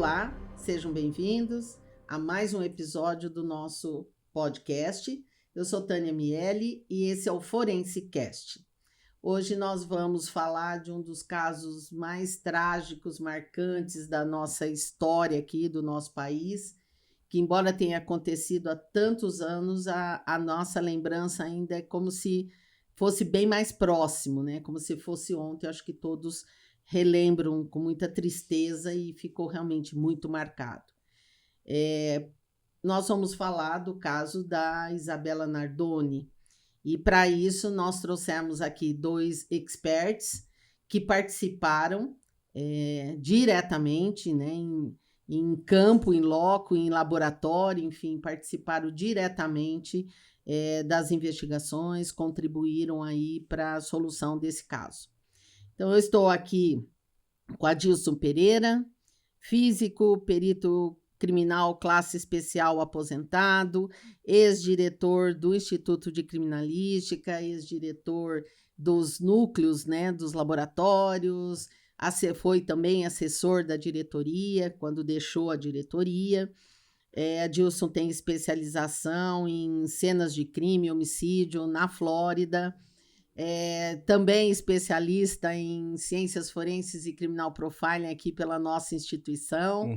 Olá, sejam bem-vindos a mais um episódio do nosso podcast. Eu sou Tânia Miele e esse é o ForenseCast. Hoje nós vamos falar de um dos casos mais trágicos, marcantes da nossa história aqui, do nosso país, que embora tenha acontecido há tantos anos, a nossa lembrança ainda é como se fosse bem mais próximo, né? Como se fosse ontem. Acho que todos relembram com muita tristeza e ficou realmente muito marcado. Nós vamos falar do caso da Isabela Nardoni, e para isso nós trouxemos aqui dois experts que participaram diretamente, né, em campo, em loco, em laboratório, enfim, participaram diretamente das investigações, contribuíram aí para a solução desse caso. Então, eu estou aqui com Adilson Pereira, físico, perito criminal classe especial aposentado, ex-diretor do Instituto de Criminalística, ex-diretor dos núcleos, né, dos laboratórios, foi também assessor da diretoria, quando deixou a diretoria. Adilson tem especialização em cenas de crime e homicídio na Flórida, também especialista em ciências forenses e criminal profiling aqui pela nossa instituição,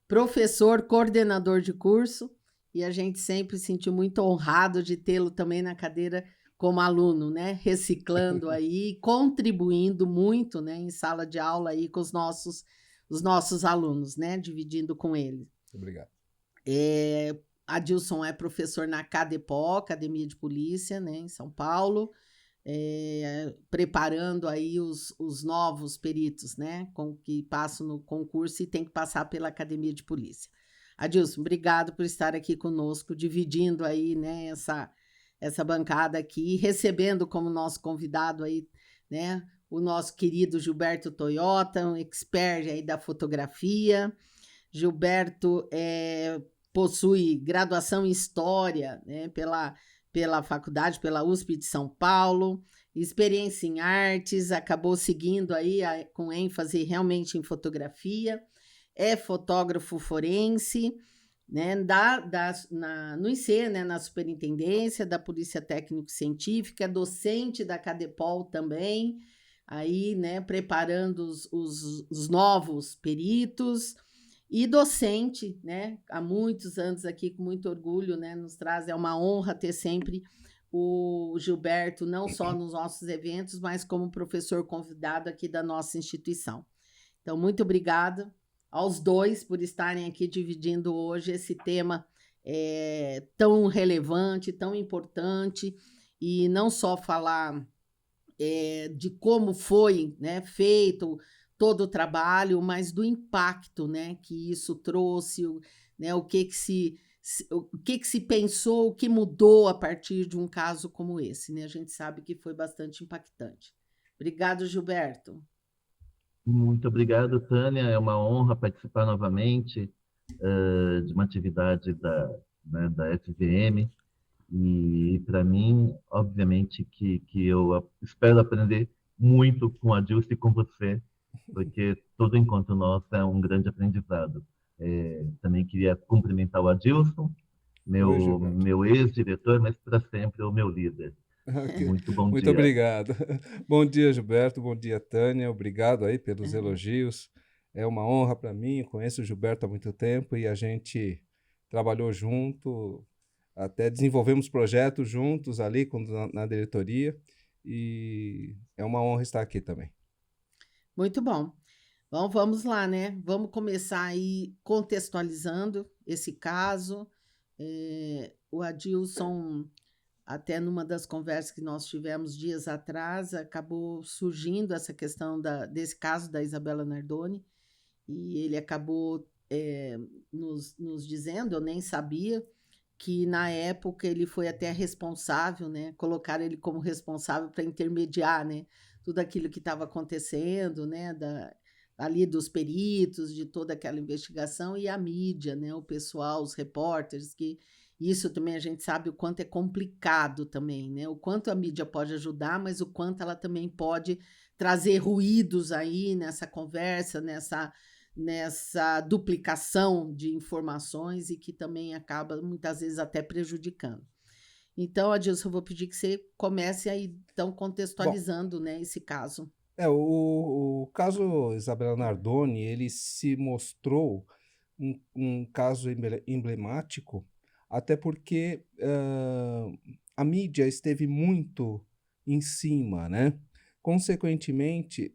professor, coordenador de curso, e a gente sempre se sentiu muito honrado de tê-lo também na cadeira como aluno, né? Reciclando aí, contribuindo muito, né, em sala de aula aí com os nossos alunos, né? Dividindo com eles. Obrigado. Adilson é professor na CADEPO, Academia de Polícia, né, em São Paulo, preparando aí os novos peritos, né, que passam no concurso e tem que passar pela Academia de Polícia. Adilson, obrigado por estar aqui conosco, dividindo aí, né, essa bancada aqui, recebendo como nosso convidado aí, né, o nosso querido Gilberto Toyota, um expert aí da fotografia. Gilberto possui graduação em História, né, pela faculdade, pela USP de São Paulo, experiência em artes, acabou seguindo aí com ênfase realmente em fotografia, é fotógrafo forense, né, no IC, né, na Superintendência da Polícia Técnico-Científica, docente da CADEPOL também, aí, né, preparando os novos peritos, e docente, né, há muitos anos aqui, com muito orgulho, né, nos traz, é uma honra ter sempre o Gilberto, não só nos nossos eventos, mas como professor convidado aqui da nossa instituição. Então, muito obrigada aos dois por estarem aqui dividindo hoje esse tema tão relevante, tão importante, e não só falar de como foi, né, feito todo o trabalho, mas do impacto, né, que isso trouxe, né, o que se pensou, o que mudou a partir de um caso como esse, né? A gente sabe que foi bastante impactante. Obrigado, Gilberto. Muito obrigado, Tânia. É uma honra participar novamente de uma atividade da FVM. E, para mim, obviamente, que eu espero aprender muito com a Dilce e com você, porque todo encontro nosso é um grande aprendizado. Também queria cumprimentar o Adilson, meu ex-diretor, mas para sempre o meu líder. Okay. Muito bom Muito dia. obrigado. Bom dia, Gilberto. Bom dia, Tânia. Obrigado aí pelos elogios. É uma honra para mim. Conheço o Gilberto há muito tempo e a gente trabalhou junto, até desenvolvemos projetos juntos ali na diretoria, e é uma honra estar aqui também. Muito bom. Bom, vamos lá, né? Vamos começar aí contextualizando esse caso. O Adilson, até numa das conversas que nós tivemos dias atrás, acabou surgindo essa questão desse caso da Isabela Nardoni, e ele acabou nos dizendo, eu nem sabia, que na época ele foi até responsável, né? Colocaram ele como responsável para intermediar, né, tudo aquilo que estava acontecendo, né, ali dos peritos, de toda aquela investigação, e a mídia, né, o pessoal, os repórteres, que isso também a gente sabe o quanto é complicado também, né, o quanto a mídia pode ajudar, mas o quanto ela também pode trazer ruídos aí nessa conversa, nessa duplicação de informações e que também acaba muitas vezes até prejudicando. Então, Adilson, eu vou pedir que você comece aí, então, Bom, contextualizando, né, esse caso. o caso Isabela Nardoni, ele se mostrou um caso emblemático, até porque a mídia esteve muito em cima, né? Consequentemente,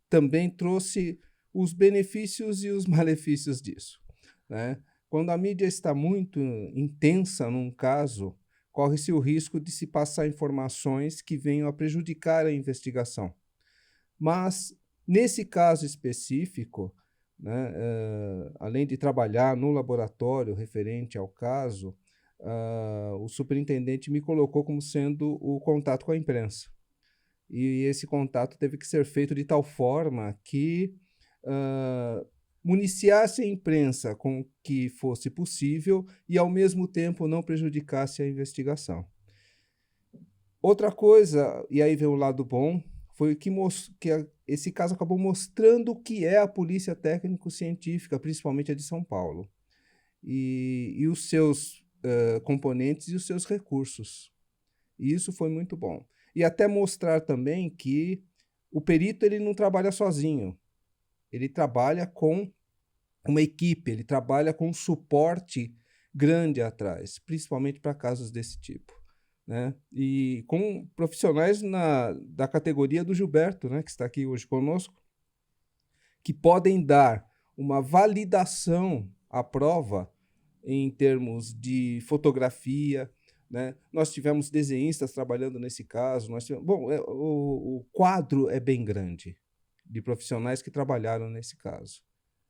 também trouxe os benefícios e os malefícios disso, né? Quando a mídia está muito intensa num caso, corre-se o risco de se passar informações que venham a prejudicar a investigação. Mas, nesse caso específico, né, além de trabalhar no laboratório referente ao caso, o superintendente me colocou como sendo o contato com a imprensa. E esse contato teve que ser feito de tal forma que municiasse a imprensa com o que fosse possível e, ao mesmo tempo, não prejudicasse a investigação. Outra coisa, e aí vem o lado bom, foi que esse caso acabou mostrando o que é a polícia técnico-científica, principalmente a de São Paulo, e os seus componentes e os seus recursos. E isso foi muito bom. E até mostrar também que o perito ele não trabalha sozinho, ele trabalha com uma equipe, ele trabalha com um suporte grande atrás, principalmente para casos desse tipo, né? E com profissionais da categoria do Gilberto, né, que está aqui hoje conosco, que podem dar uma validação à prova em termos de fotografia, né? Nós tivemos desenhistas trabalhando nesse caso. O quadro é bem grande de profissionais que trabalharam nesse caso.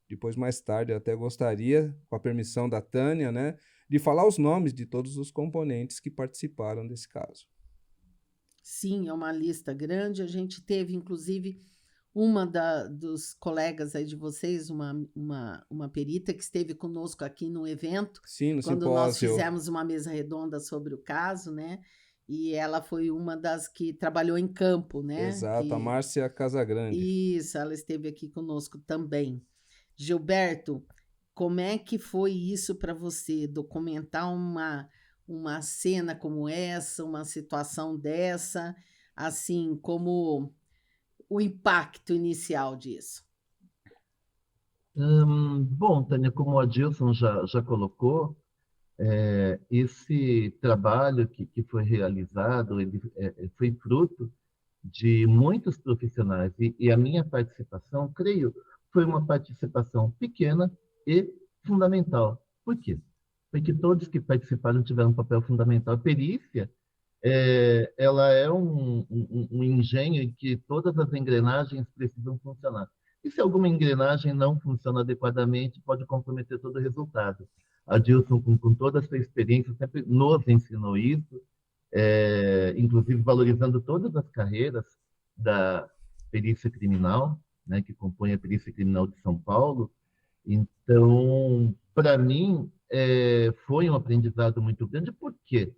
Depois, mais tarde, eu até gostaria, com a permissão da Tânia, né, de falar os nomes de todos os componentes que participaram desse caso. Sim, é uma lista grande. A gente teve, inclusive, dos colegas aí de vocês, uma perita que esteve conosco aqui no evento, Sim, no quando nós simpósio. fizemos uma mesa redonda sobre o caso, né? E ela foi uma das que trabalhou em campo, né? Exato, a Márcia Casagrande. Isso, ela esteve aqui conosco também. Gilberto, como é que foi isso para você, documentar uma cena como essa, uma situação dessa, assim, como o impacto inicial disso? Bom, Tânia, como o Adilson já colocou, esse trabalho que foi realizado, ele foi fruto de muitos profissionais e a minha participação, creio, foi uma participação pequena e fundamental. Por quê? Porque todos que participaram tiveram um papel fundamental. A perícia, ela é um engenho em que todas as engrenagens precisam funcionar. E se alguma engrenagem não funciona adequadamente, pode comprometer todo o resultado. A Dilson, com toda a sua experiência, sempre nos ensinou isso, inclusive valorizando todas as carreiras da perícia criminal, né, que compõe a perícia criminal de São Paulo. Então, para mim, foi um aprendizado muito grande, porque,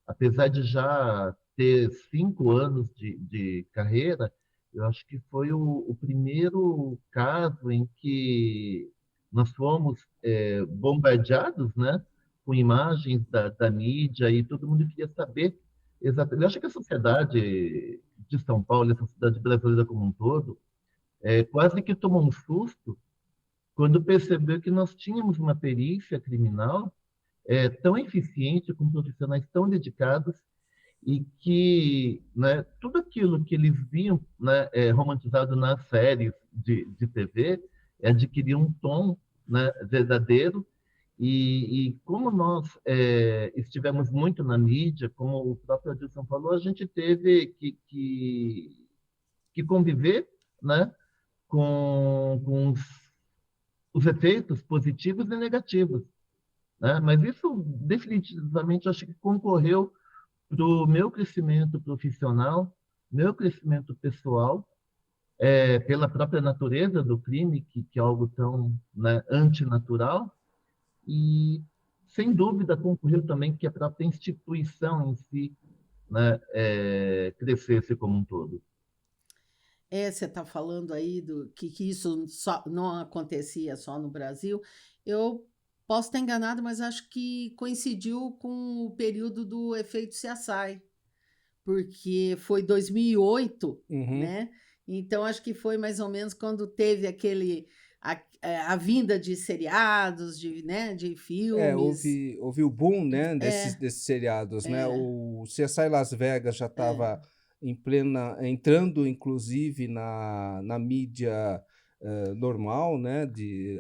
apesar de já ter 5 anos de carreira, eu acho que foi o primeiro caso em que nós fomos bombardeados, né, com imagens da mídia e todo mundo queria saber exatamente. Eu acho que a sociedade de São Paulo, a sociedade brasileira como um todo, quase que tomou um susto quando percebeu que nós tínhamos uma perícia criminal tão eficiente, com profissionais tão dedicados, e que, né, tudo aquilo que eles viam, né, romantizado nas séries de TV adquiriu um tom, né, verdadeiro. E como nós estivemos muito na mídia, como o próprio Adilson falou, a gente teve que conviver, né, com os efeitos positivos e negativos, né? Mas isso definitivamente acho que concorreu para o meu crescimento profissional, meu crescimento pessoal, pela própria natureza do crime, que é algo tão, né, antinatural, e sem dúvida concorreu também que a própria instituição em si, né, crescesse como um todo. Você está falando aí que isso não acontecia só no Brasil. Eu posso estar enganado, mas acho que coincidiu com o período do efeito CSI, porque foi 2008, Uhum. né? Então acho que foi mais ou menos quando teve a vinda de seriados, né, de filmes. Houve o boom, né, É, desses seriados, né? é, O CSI Las Vegas já é. estava entrando, inclusive, na mídia normal, né,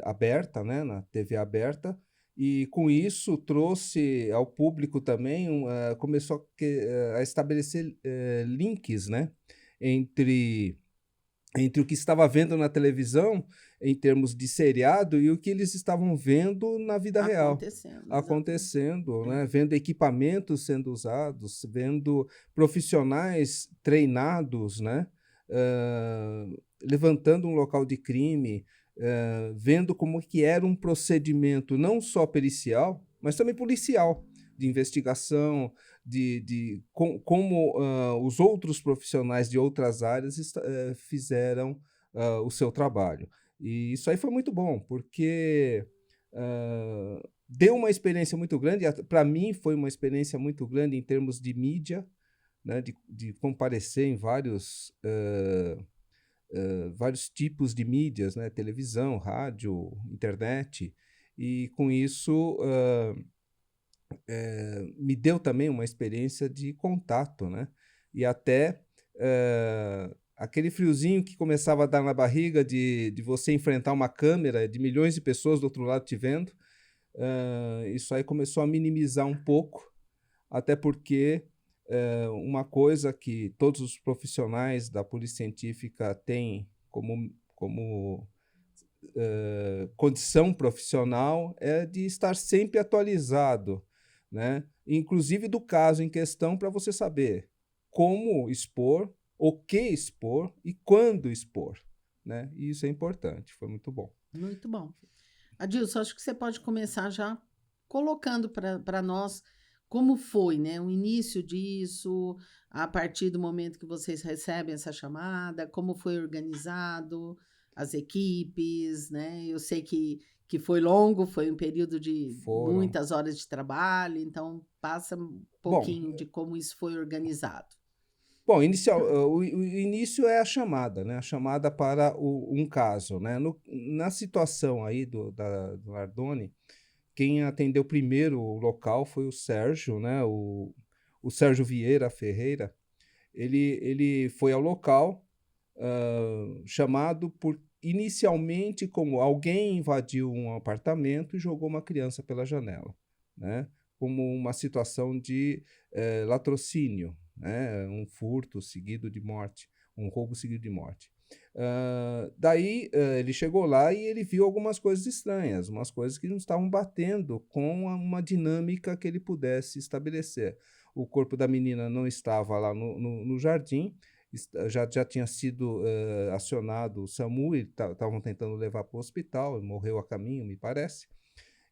aberta, né, na TV aberta, e com isso trouxe ao público também, começou a estabelecer links, né, entre entre o que estava vendo na televisão, em termos de seriado, e o que eles estavam vendo na vida real, Acontecendo, exatamente. acontecendo, É. né? Vendo equipamentos sendo usados, vendo profissionais treinados, né? Levantando um local de crime, vendo como que era um procedimento não só pericial, mas também policial, de investigação, como os outros profissionais de outras áreas fizeram o seu trabalho. E isso aí foi muito bom, porque deu uma experiência muito grande, para mim foi uma experiência muito grande em termos de mídia, né, de comparecer em vários tipos de mídias, né, televisão, rádio, internet, e com isso me deu também uma experiência de contato, né? E até aquele friozinho que começava a dar na barriga de você enfrentar uma câmera de milhões de pessoas do outro lado te vendo, isso aí começou a minimizar um pouco, até porque uma coisa que todos os profissionais da polícia científica têm como condição profissional é de estar sempre atualizado, né? Inclusive do caso em questão, para você saber como expor, o que expor e quando expor, né? E isso é importante, foi muito bom. Muito bom. Adilson, acho que você pode começar já colocando para nós como foi, né, o início disso, a partir do momento que vocês recebem essa chamada, como foi organizado, as equipes, né? Eu sei que foi longo, foi um período de Foram. muitas horas de trabalho, então passa um Bom, pouquinho de como isso foi organizado. Bom, o início é a chamada, né? A chamada para um caso, né? Na situação aí do Ardoni, quem atendeu primeiro o local foi o Sérgio, né? O Sérgio Vieira Ferreira. Ele foi ao local, chamado inicialmente como alguém invadiu um apartamento e jogou uma criança pela janela, né? Como uma situação de latrocínio, né? Um furto seguido de morte, um roubo seguido de morte. Daí ele chegou lá e ele viu algumas coisas estranhas, umas coisas que não estavam batendo com uma dinâmica que ele pudesse estabelecer. O corpo da menina não estava lá no jardim, já tinha sido acionado o SAMU, e estavam tentando levar para o hospital, morreu a caminho, me parece.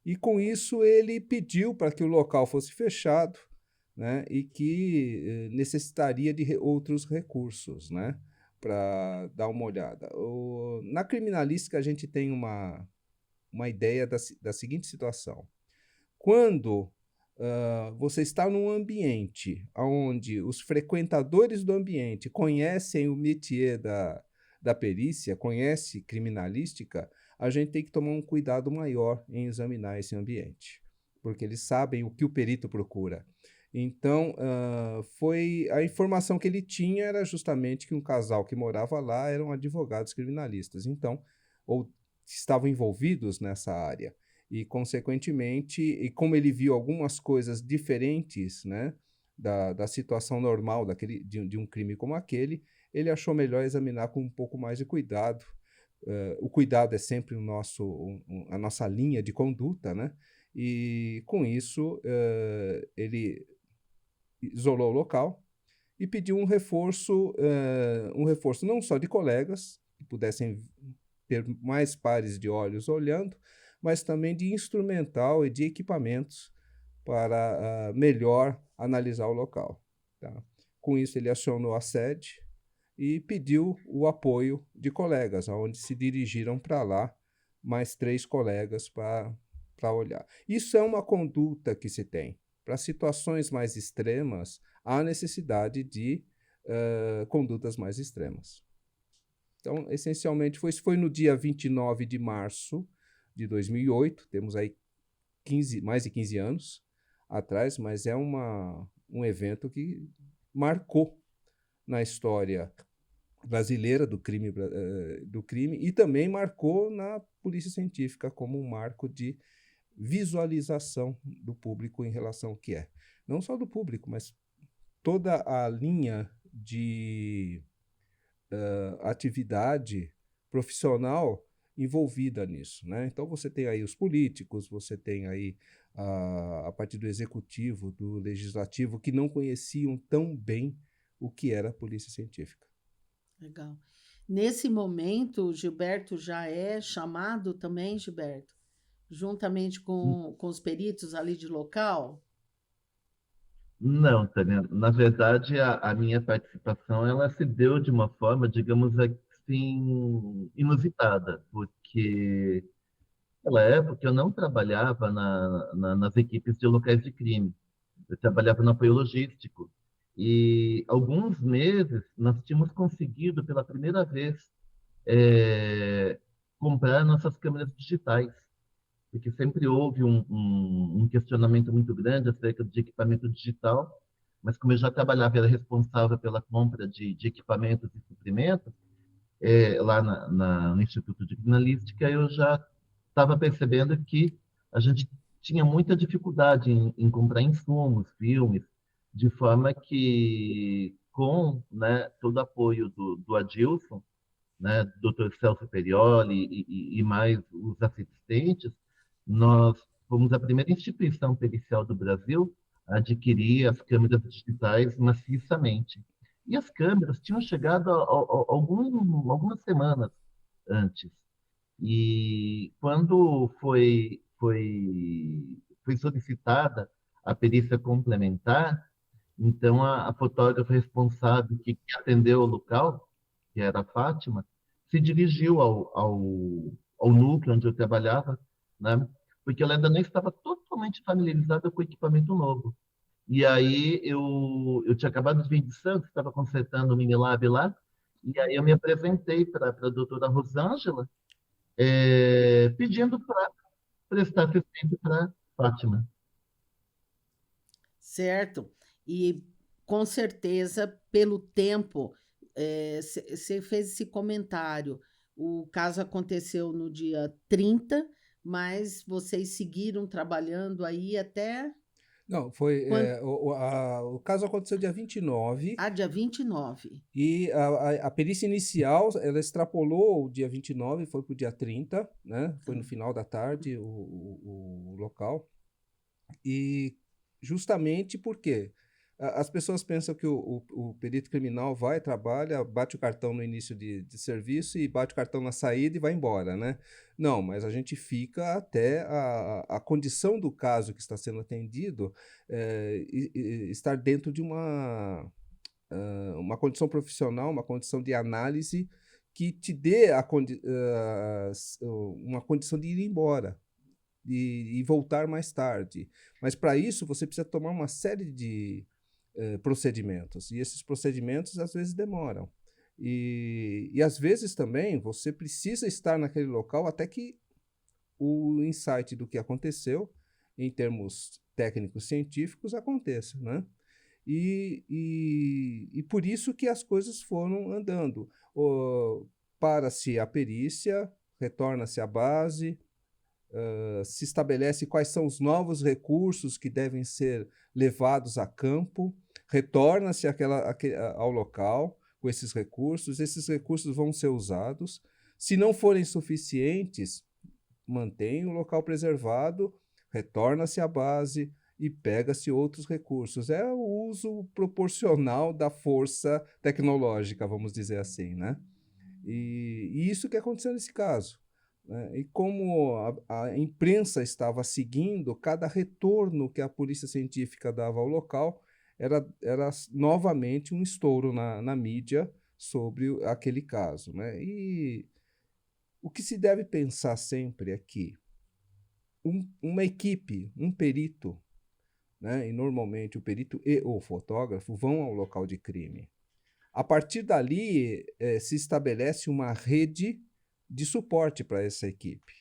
E com isso ele pediu para que o local fosse fechado, né, e que necessitaria de outros recursos, né, para dar uma olhada. Na criminalística a gente tem uma ideia da seguinte situação. Quando você está num ambiente onde os frequentadores do ambiente conhecem o métier da perícia, conhecem criminalística, a gente tem que tomar um cuidado maior em examinar esse ambiente, porque eles sabem o que o perito procura. Então, foi a informação que ele tinha era justamente que um casal que morava lá eram advogados criminalistas, então, ou estavam envolvidos nessa área. E, consequentemente, e como ele viu algumas coisas diferentes, né, da situação normal de um crime como aquele, ele achou melhor examinar com um pouco mais de cuidado. O cuidado é sempre a nossa linha de conduta, né? E, com isso, ele isolou o local e pediu um reforço não só de colegas, que pudessem ter mais pares de olhos olhando, mas também de instrumental e de equipamentos para melhor analisar o local. Tá? Com isso, ele acionou a sede e pediu o apoio de colegas, onde se dirigiram para lá mais 3 colegas para olhar. Isso é uma conduta que se tem. Para situações mais extremas, há necessidade de condutas mais extremas. Então, essencialmente, foi no dia 29 de março de 2008, temos aí mais de 15 anos atrás, mas é um evento que marcou na história brasileira do crime e também marcou na polícia científica como um marco de visualização do público em relação ao que é. Não só do público, mas toda a linha de atividade profissional envolvida nisso, né? Então você tem aí os políticos, você tem aí a partir do executivo, do legislativo, que não conheciam tão bem o que era a polícia científica. Legal. Nesse momento, o Gilberto já é chamado também, Gilberto, juntamente com os peritos ali de local? Não, Tânia. Na verdade, a minha participação ela se deu de uma forma, digamos assim, inusitada, porque naquela época eu não trabalhava nas equipes de locais de crime. Eu trabalhava no apoio logístico. E alguns meses nós tínhamos conseguido pela primeira vez comprar nossas câmeras digitais, porque sempre houve um questionamento muito grande acerca de equipamento digital, mas como eu já trabalhava, era responsável pela compra de equipamentos e suprimentos, lá no Instituto de Criminalística, eu já estava percebendo que a gente tinha muita dificuldade em comprar insumos, filmes, de forma que, com, né, todo o apoio do Adilson, né, Dr. Celso Perioli e mais os assistentes, nós fomos a primeira instituição pericial do Brasil a adquirir as câmeras digitais maciçamente. E as câmeras tinham chegado algumas semanas antes. E quando foi solicitada a perícia complementar, então a fotógrafa responsável que atendeu o local, que era a Fátima, se dirigiu ao núcleo onde eu trabalhava, né? Porque ela ainda não estava totalmente familiarizada com o equipamento novo. E aí eu tinha acabado de vir de Santos, estava consertando o Minilab lá, e aí eu me apresentei para a doutora Rosângela, pedindo para prestar assistência para Fátima. Certo. E com certeza, pelo tempo, você fez esse comentário. O caso aconteceu no dia 30, mas vocês seguiram trabalhando aí até Não, foi. quando? O caso aconteceu dia 29 Ah, dia 29. e a perícia inicial ela extrapolou o dia 29, foi para o dia 30, né? Foi no final da tarde o local. E justamente porque as pessoas pensam que o perito criminal vai, trabalha, bate o cartão no início de serviço e bate o cartão na saída e vai embora, né? Não, mas a gente fica até a condição do caso que está sendo atendido estar dentro de uma condição profissional, uma condição de análise que te dê uma condição de ir embora e voltar mais tarde. Mas para isso você precisa tomar uma série de procedimentos, e esses procedimentos às vezes demoram. E às vezes também você precisa estar naquele local até que o insight do que aconteceu, em termos técnicos científicos, aconteça, né? E por isso que as coisas foram andando. Para-se a perícia, retorna-se à base, se estabelece quais são os novos recursos que devem ser levados a campo, retorna-se ao local com esses recursos vão ser usados. Se não forem suficientes, mantém o local preservado, retorna-se à base e pega-se outros recursos. É o uso proporcional da força tecnológica, vamos dizer assim, né? E isso que aconteceu nesse caso, né? E como a imprensa estava seguindo, cada retorno que a polícia científica dava ao local era novamente um estouro na mídia sobre aquele caso, né? E o que se deve pensar sempre é que uma equipe, um perito, né? E normalmente o perito e o fotógrafo vão ao local de crime. A partir dali, se estabelece uma rede de suporte para essa equipe.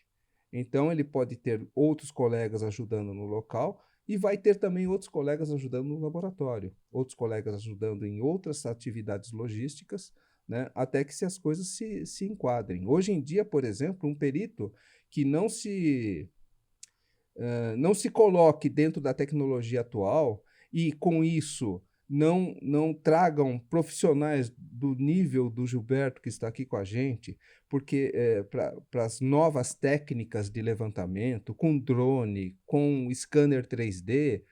Então, ele pode ter outros colegas ajudando no local e vai ter também outros colegas ajudando no laboratório, outros colegas ajudando em outras atividades logísticas, né, até que as coisas se enquadrem. Hoje em dia, por exemplo, um perito que não se coloque dentro da tecnologia atual e, com isso, não tragam profissionais do nível do Gilberto, que está aqui com a gente, porque para as novas técnicas de levantamento, com drone, com scanner 3D,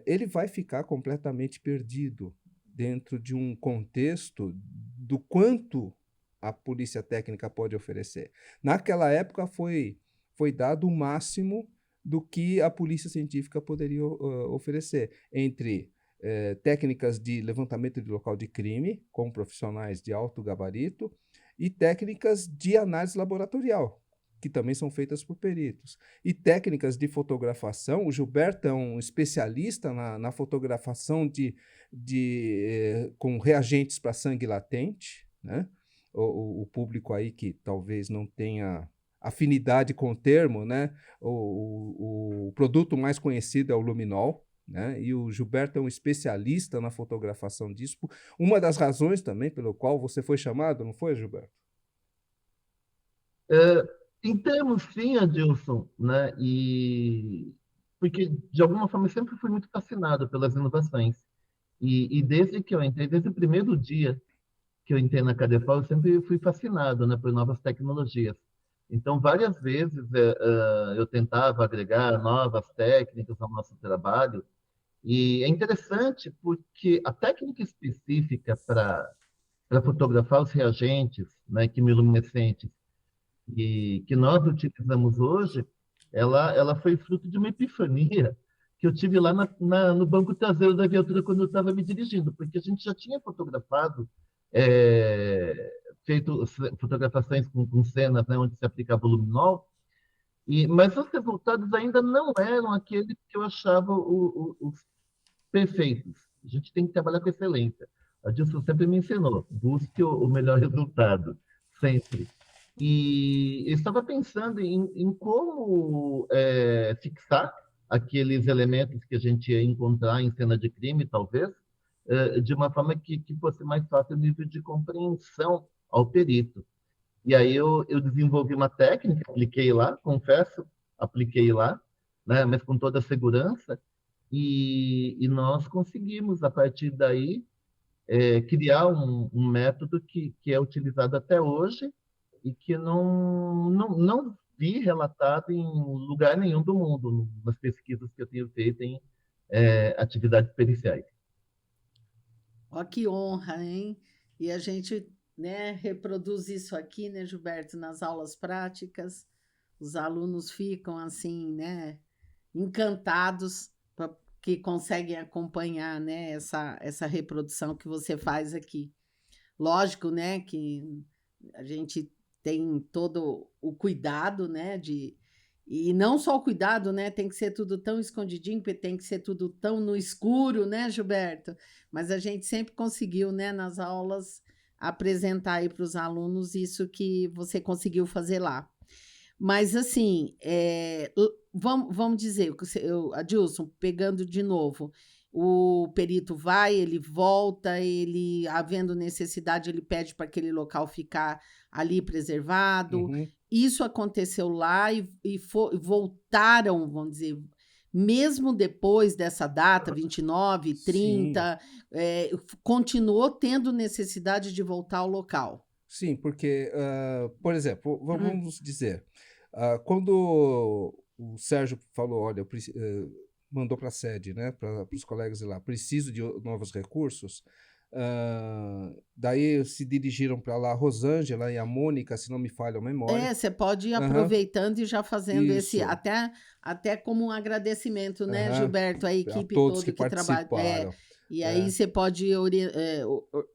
ele vai ficar completamente perdido dentro de um contexto do quanto a polícia técnica pode oferecer. Naquela época foi dado o máximo do que a polícia científica poderia oferecer, entre técnicas de levantamento de local de crime, com profissionais de alto gabarito, e técnicas de análise laboratorial, que também são feitas por peritos. E técnicas de fotografação, o Gilberto é um especialista na fotografação com reagentes para sangue latente, né? O público aí que talvez não tenha afinidade com o termo, né? O produto mais conhecido é o luminol, né? E o Gilberto é um especialista na fotografação disso. Uma das razões também pelo qual você foi chamado, não foi, Gilberto? Em termos, sim, Adilson, né? Porque, de alguma forma, eu sempre fui muito fascinado pelas inovações. E desde que eu entrei, desde o primeiro dia que eu entrei na Cadefal, eu sempre fui fascinado, né, por novas tecnologias. Então, várias vezes eu tentava agregar novas técnicas ao nosso trabalho. E é interessante porque a técnica específica para fotografar os reagentes, né, quimiluminescentes, que nós utilizamos hoje, ela foi fruto de uma epifania que eu tive lá no banco traseiro da viatura quando eu estava me dirigindo, porque a gente já tinha fotografado, feito fotografações com cenas, né, onde se aplicava o luminol, mas os resultados ainda não eram aqueles que eu achava os perfeitos. A gente tem que trabalhar com excelência. A Dilson sempre me ensinou, busque o melhor resultado, sempre. E eu estava pensando em como fixar aqueles elementos que a gente ia encontrar em cena de crime, talvez, de uma forma que fosse mais fácil o nível de compreensão ao perito. E aí eu desenvolvi uma técnica, apliquei lá, confesso, apliquei lá, né, mas com toda a segurança, e nós conseguimos, a partir daí, criar um método que é utilizado até hoje e que não vi relatado em lugar nenhum do mundo, nas pesquisas que eu tenho feito em atividades periciais. Ó, que honra, hein? E a gente, né, reproduz isso aqui, né, Gilberto, nas aulas práticas. Os alunos ficam assim, né, encantados que conseguem acompanhar, né, essa reprodução que você faz aqui. Lógico, né, que a gente tem todo o cuidado, né, e não só o cuidado, né, tem que ser tudo tão escondidinho, tem que ser tudo tão no escuro, né, Gilberto? Mas a gente sempre conseguiu, né, nas aulas, apresentar aí para os alunos isso que você conseguiu fazer lá. Mas, assim, vamos dizer, Adilson, pegando de novo, o perito vai, ele volta, ele, havendo necessidade, ele pede para aquele local ficar ali preservado. Uhum. Isso aconteceu lá e voltaram, vamos dizer, mesmo depois dessa data, 29, 30, continuou tendo necessidade de voltar ao local. Sim, porque, por exemplo, vamos dizer, quando o Sérgio falou, olha, mandou para a sede, né, para os colegas lá, preciso de novos recursos, daí se dirigiram para lá a Rosângela e a Mônica, se não me falha a memória. Você pode ir aproveitando e já fazendo Isso. até como um agradecimento, né, Gilberto, a equipe todos toda que trabalha. participaram. E aí você pode ir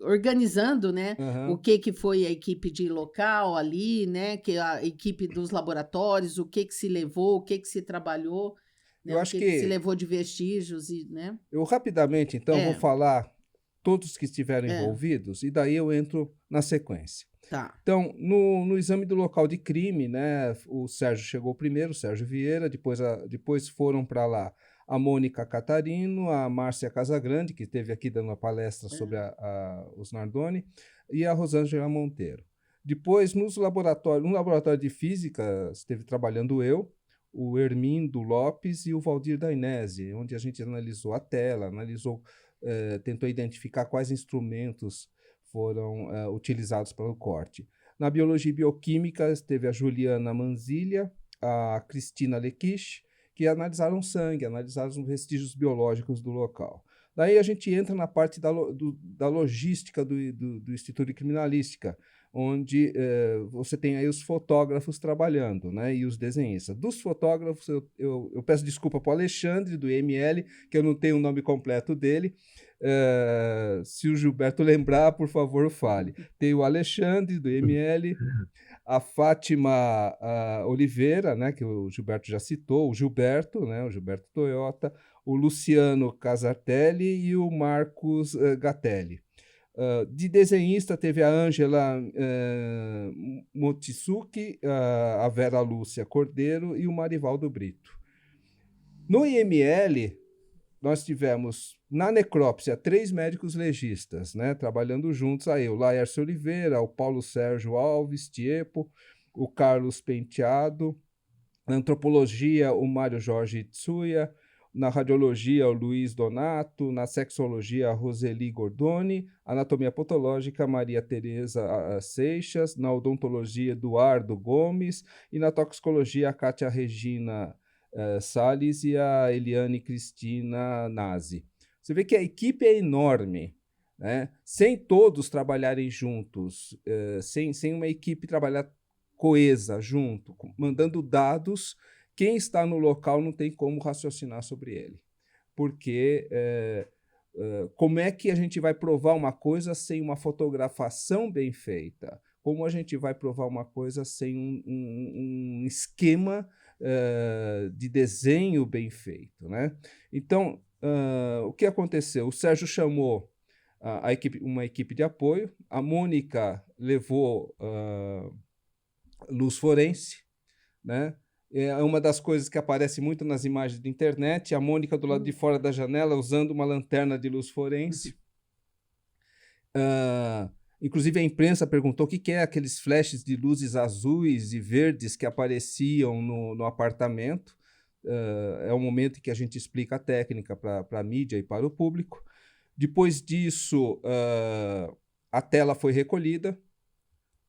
organizando, né, o Aham. que foi a equipe de local ali, né, que a equipe dos laboratórios, o que se levou, o que se trabalhou, né, Eu o acho que se que levou de vestígios e, né? eu rapidamente, então, vou É, falar todos que estiveram é, envolvidos e daí eu entro na sequência. tá. Então, no exame do local de crime, né, o Sérgio chegou primeiro, o Sérgio Vieira, depois foram para lá a Mônica Catarino, a Márcia Casagrande, que esteve aqui dando uma palestra sobre É, os Nardoni, e a Rosângela Monteiro. Depois, no laboratório de física, esteve trabalhando eu, o Hermindo Lopes e o Valdir Dainese, onde a gente analisou a tela, tentou identificar quais instrumentos foram utilizados para o corte. Na biologia e bioquímica, teve a Juliana Manzilha, a Cristina Lequiche, que analisaram sangue, analisaram os vestígios biológicos do local. Daí a gente entra na parte da logística do Instituto de Criminalística, onde você tem aí os fotógrafos trabalhando, né, e os desenhistas. Dos fotógrafos, eu peço desculpa para o Alexandre, do IML, que eu não tenho o nome completo dele. Se o Gilberto lembrar, por favor, fale. Tem o Alexandre, do IML, a Fátima Oliveira, né, que o Gilberto já citou, o Gilberto, né, o Gilberto Toyota, o Luciano Casartelli e o Marcos Gatelli. De desenhista, teve a Ângela Motisuki, a Vera Lúcia Cordeiro e o Marivaldo Brito. No IML, nós tivemos, na necrópsia, 3 médicos legistas, né, trabalhando juntos aí, o Laércio Oliveira, o Paulo Sérgio Alves Tiepo, o Carlos Penteado, na antropologia, o Mário Jorge Tsuya, na radiologia, o Luiz Donato, na sexologia, a Roseli Gordoni, anatomia patológica, Maria Tereza Seixas, na odontologia, Eduardo Gomes, e na toxicologia, a Cátia Regina Salles e a Eliane Cristina Nazi. Você vê que a equipe é enorme, né? Sem todos trabalharem juntos, sem uma equipe trabalhar coesa, junto, mandando dados, quem está no local não tem como raciocinar sobre ele. Porque como é que a gente vai provar uma coisa sem uma fotografação bem feita? Como a gente vai provar uma coisa sem um esquema de desenho bem feito, né? Então, o que aconteceu? O Sérgio chamou uma equipe de apoio, a Mônica levou luz forense, né? É uma das coisas que aparece muito nas imagens da internet, a Mônica do lado de fora da janela usando uma lanterna de luz forense. Inclusive a imprensa perguntou o que é aqueles flashes de luzes azuis e verdes que apareciam no apartamento. É o momento em que a gente explica a técnica para a mídia e para o público. Depois disso, a tela foi recolhida,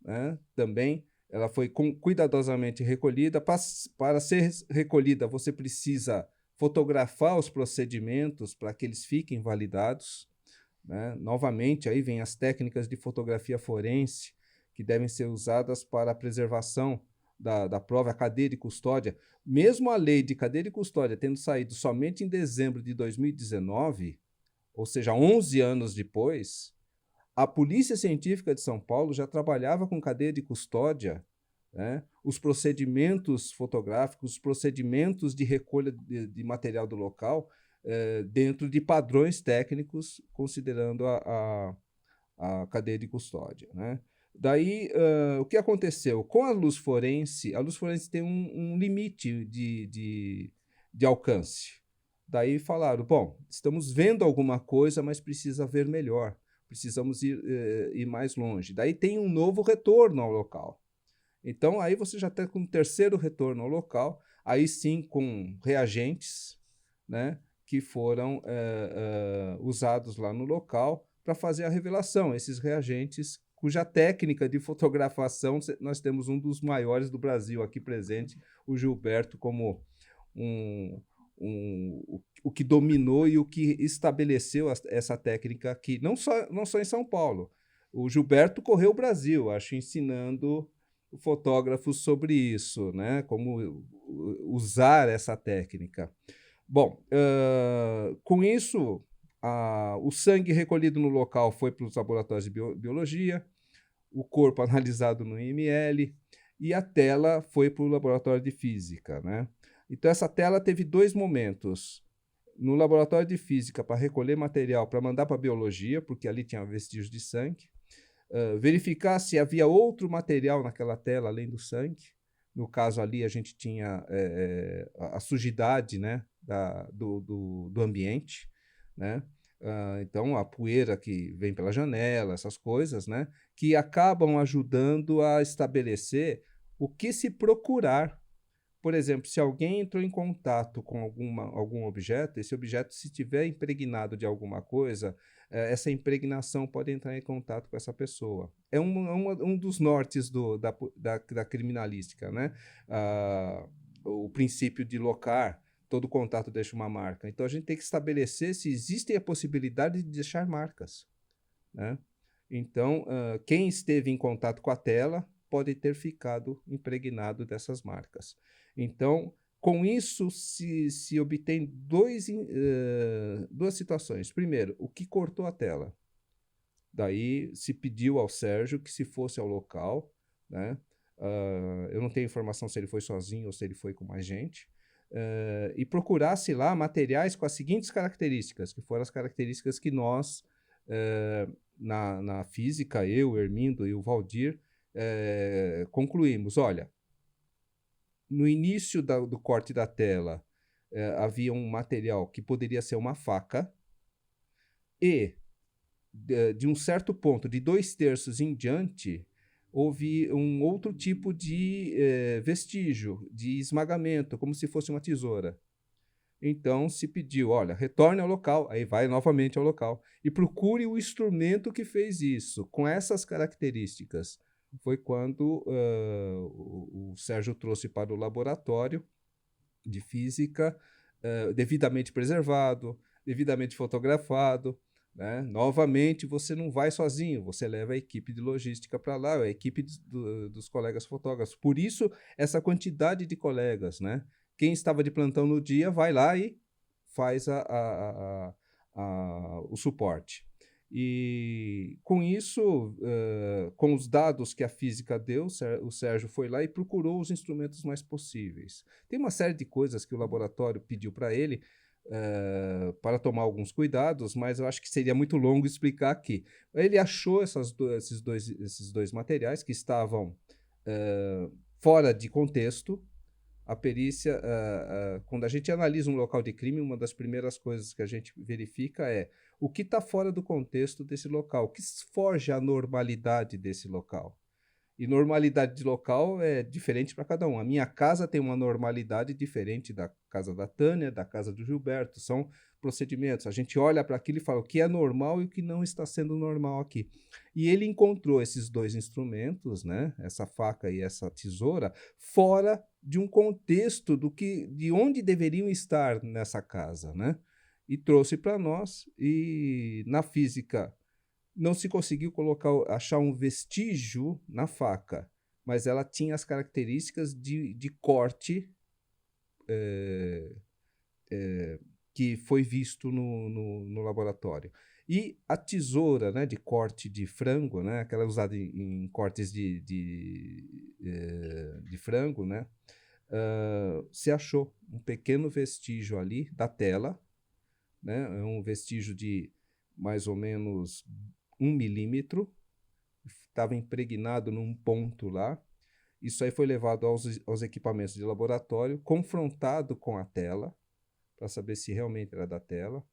né, também. Ela foi cuidadosamente recolhida. Para ser recolhida, você precisa fotografar os procedimentos para que eles fiquem validados, né? Novamente, aí vem as técnicas de fotografia forense que devem ser usadas para a preservação da prova, a cadeia de custódia. Mesmo a lei de cadeia de custódia tendo saído somente em dezembro de 2019, ou seja, 11 anos depois, a Polícia Científica de São Paulo já trabalhava com cadeia de custódia, né? Os procedimentos fotográficos, os procedimentos de recolha de material do local, dentro de padrões técnicos, considerando a cadeia de custódia, né? Daí, o que aconteceu? Com a luz forense tem um limite de alcance. Daí falaram, bom, estamos vendo alguma coisa, mas precisa ver melhor. Precisamos ir mais longe. Daí tem um novo retorno ao local. Então, aí você já está com um terceiro retorno ao local, aí sim com reagentes, né, que foram usados lá no local para fazer a revelação. Esses reagentes, cuja técnica de fotografação, nós temos um dos maiores do Brasil aqui presente, o Gilberto, como o que dominou e o que estabeleceu essa técnica aqui, não só em São Paulo. O Gilberto correu o Brasil, acho, ensinando fotógrafos sobre isso, né? Como usar essa técnica. Bom, com isso, O sangue recolhido no local foi para os laboratórios de biologia, o corpo analisado no IML e a tela foi para o laboratório de física, né? Então, essa tela teve 2 momentos. No laboratório de física, para recolher material para mandar para a biologia, porque ali tinha vestígios de sangue. Verificar se havia outro material naquela tela além do sangue. No caso ali, a gente tinha a sujidade, né, do ambiente, né? Então, a poeira que vem pela janela, essas coisas, né, que acabam ajudando a estabelecer o que se procurar. Por exemplo, se alguém entrou em contato com algum objeto, esse objeto, se estiver impregnado de alguma coisa, essa impregnação pode entrar em contato com essa pessoa. É um dos nortes da criminalística, né? O princípio de locar, todo contato deixa uma marca. Então, a gente tem que estabelecer se existe a possibilidade de deixar marcas, né? Então, quem esteve em contato com a tela pode ter ficado impregnado dessas marcas. Então, com isso, se obtém duas situações. Primeiro, o que cortou a tela. Daí se pediu ao Sérgio que se fosse ao local, né? Eu não tenho informação se ele foi sozinho ou se ele foi com mais gente, e procurasse lá materiais com as seguintes características, que foram as características que nós, na física, eu, Hermindo e o Valdir, concluímos. Olha, no início do corte da tela, havia um material que poderia ser uma faca e, de um certo ponto, de 2/3 em diante, houve um outro tipo de vestígio, de esmagamento, como se fosse uma tesoura. Então se pediu, olha, retorne ao local, aí vai novamente ao local e procure o instrumento que fez isso, com essas características. Foi quando o Sérgio trouxe para o laboratório de física, devidamente preservado, devidamente fotografado, né? Novamente, você não vai sozinho, você leva a equipe de logística para lá, a equipe dos colegas fotógrafos. Por isso, essa quantidade de colegas, né? Quem estava de plantão no dia vai lá e faz o suporte. E com isso, com os dados que a física deu, o Sérgio foi lá e procurou os instrumentos mais possíveis. Tem uma série de coisas que o laboratório pediu para ele, para tomar alguns cuidados, mas eu acho que seria muito longo explicar aqui. Ele achou esses dois materiais que estavam fora de contexto. A perícia, quando a gente analisa um local de crime, uma das primeiras coisas que a gente verifica é o que está fora do contexto desse local, o que foge à normalidade desse local. E normalidade de local é diferente para cada um. A minha casa tem uma normalidade diferente da casa da Tânia, da casa do Gilberto. São procedimentos. A gente olha para aquilo e fala o que é normal e o que não está sendo normal aqui. E ele encontrou esses 2 instrumentos, né, essa faca e essa tesoura, fora de um contexto de onde deveriam estar nessa casa, né? E trouxe para nós. E na física não se conseguiu achar um vestígio na faca, mas ela tinha as características de corte que foi visto no laboratório. E a tesoura, né, de corte de frango, né, aquela usada em cortes de frango, né, se achou um pequeno vestígio ali da tela, né, um vestígio de mais ou menos 1 milímetro, estava impregnado num ponto lá. Isso aí foi levado aos equipamentos de laboratório, confrontado com a tela, para saber se realmente era da tela,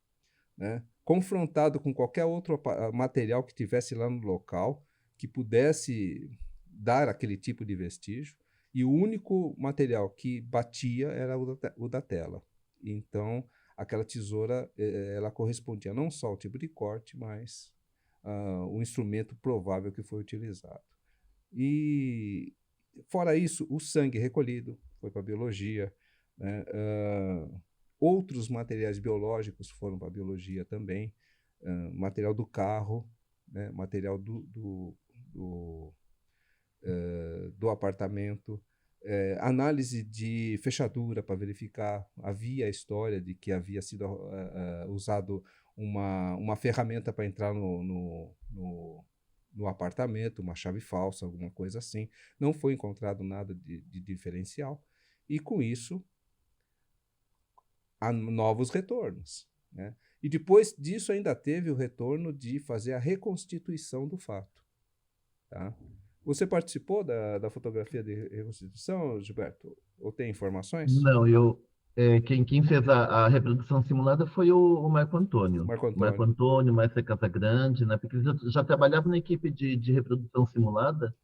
né? Confrontado com qualquer outro material que tivesse lá no local, que pudesse dar aquele tipo de vestígio, e o único material que batia era o da tela. Então, aquela tesoura, ela correspondia não só ao tipo de corte, mas o instrumento provável que foi utilizado. E, fora isso, o sangue recolhido foi para a biologia, né? Outros materiais biológicos foram para a biologia também, material do carro, né? Material do apartamento, análise de fechadura para verificar, havia a história de que havia sido usado uma ferramenta para entrar no apartamento, uma chave falsa, alguma coisa assim. Não foi encontrado nada de diferencial. E com isso, há novos retornos, né? E depois disso ainda teve o retorno de fazer a reconstituição do fato, tá? Você participou da fotografia de reconstituição, Gilberto? Ou tem informações? Não, quem fez a reprodução simulada foi o Marco Antônio. Marco O Marco Antônio. Antônio, Márcia Casagrande, né? Porque eles já trabalhavam na equipe de reprodução simulada,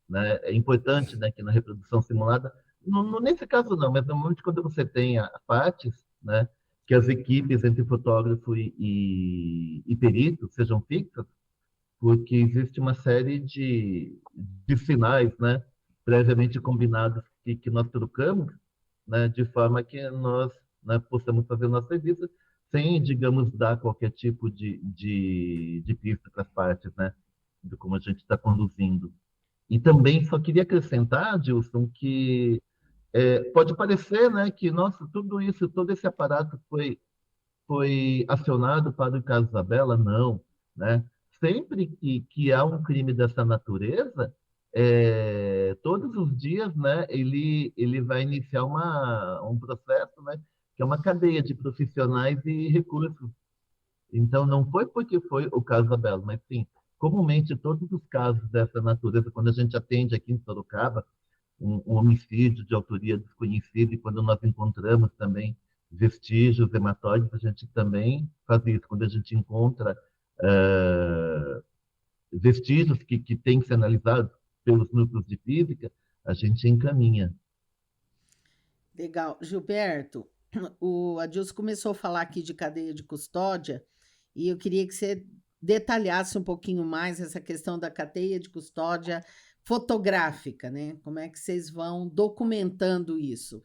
né? É importante, né, que na reprodução simulada, nesse caso não, mas normalmente quando você tem partes, né, que as equipes entre fotógrafo e perito sejam fixas, porque existe uma série de sinais, né, previamente combinados que nós trocamos, né, de forma que nós, né, possamos fazer o nosso serviço sem, digamos, dar qualquer tipo de pista para as partes, né, de como a gente está conduzindo. E também só queria acrescentar, Dilson, que pode parecer, né, que nossa, tudo isso, todo esse aparato foi acionado para o caso Isabela, não, né? Sempre que há um crime dessa natureza, todos os dias, né, ele vai iniciar um processo, né, que é uma cadeia de profissionais e recursos. Então, não foi porque foi o caso Isabela, mas sim, comumente todos os casos dessa natureza, quando a gente atende aqui em Sorocaba, um homicídio de autoria desconhecida, e quando nós encontramos também vestígios hematóides, a gente também faz isso. Quando a gente encontra vestígios que têm que ser analisados pelos núcleos de física, a gente encaminha. Legal. Gilberto, o Adilson começou a falar aqui de cadeia de custódia e eu queria que você detalhasse um pouquinho mais essa questão da cadeia de custódia fotográfica, né? Como é que vocês vão documentando isso?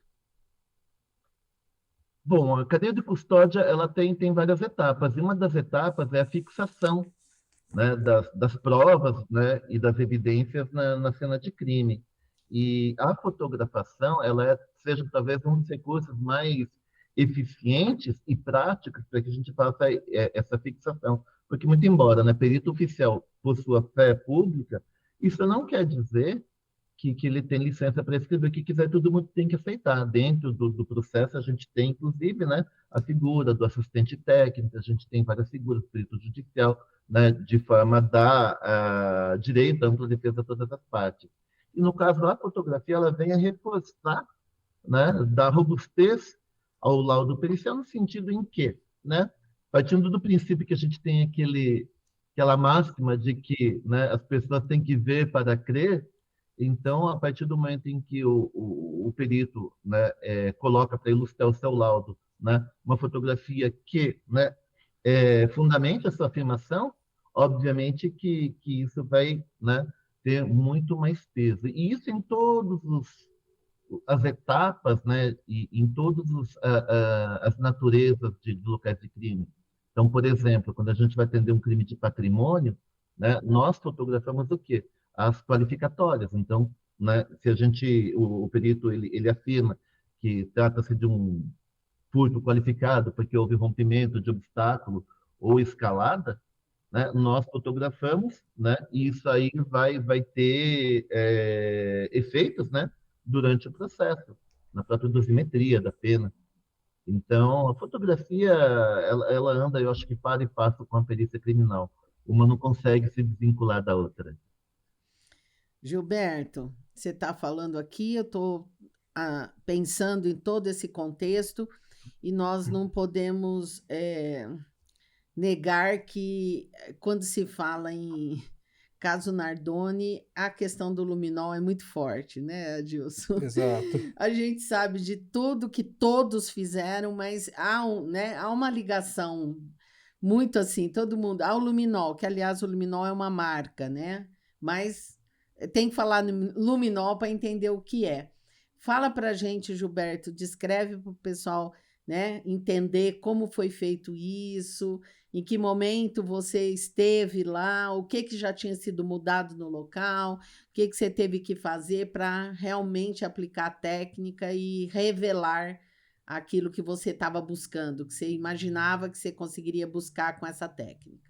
Bom, a cadeia de custódia ela tem várias etapas, e uma das etapas é a fixação, né, das provas, né, e das evidências na cena de crime. E a fotografação, seja talvez um dos recursos mais eficientes e práticos para que a gente faça essa fixação. Porque, muito embora, né, perito oficial possua fé pública, isso não quer dizer que ele tem licença para escrever o que quiser, todo mundo tem que aceitar. Dentro do processo, a gente tem, inclusive, né, a figura do assistente técnico, a gente tem várias figuras, do perito judicial, né, de forma a dar direito à ampla defesa a todas as partes. E, no caso da fotografia, ela vem a reforçar, né, dar robustez ao laudo pericial, no sentido em que, né, partindo do princípio que a gente tem aquela máxima de que, né, as pessoas têm que ver para crer. Então, a partir do momento em que o perito, né, coloca para ilustrar o seu laudo, né, uma fotografia que, né, fundamente essa afirmação, obviamente que isso vai, né, ter muito mais peso. E isso em todas as etapas, né, e em todas as naturezas de locais de crime. Então, por exemplo, quando a gente vai atender um crime de patrimônio, né, nós fotografamos o quê? As qualificatórias. Então, né, se o perito ele afirma que trata-se de um furto qualificado porque houve rompimento de obstáculo ou escalada, né, nós fotografamos, né, e isso aí vai ter efeitos, né, durante o processo, na própria dosimetria da pena. Então, a fotografia, ela anda, eu acho que para e passo com a perícia criminal. Uma não consegue se desvincular da outra. Gilberto, você está falando aqui, eu estou pensando em todo esse contexto e nós não podemos negar que quando se fala em caso Nardoni, a questão do luminol é muito forte, né, Adilson? Exato. A gente sabe de tudo que todos fizeram, mas há uma ligação muito assim, todo mundo. Há o luminol, que aliás o luminol é uma marca, né? Mas tem que falar no luminol para entender o que é. Fala para a gente, Gilberto, descreve para o pessoal, né, entender como foi feito isso, em que momento você esteve lá, o que já tinha sido mudado no local, o que você teve que fazer para realmente aplicar a técnica e revelar aquilo que você estava buscando, que você imaginava que você conseguiria buscar com essa técnica?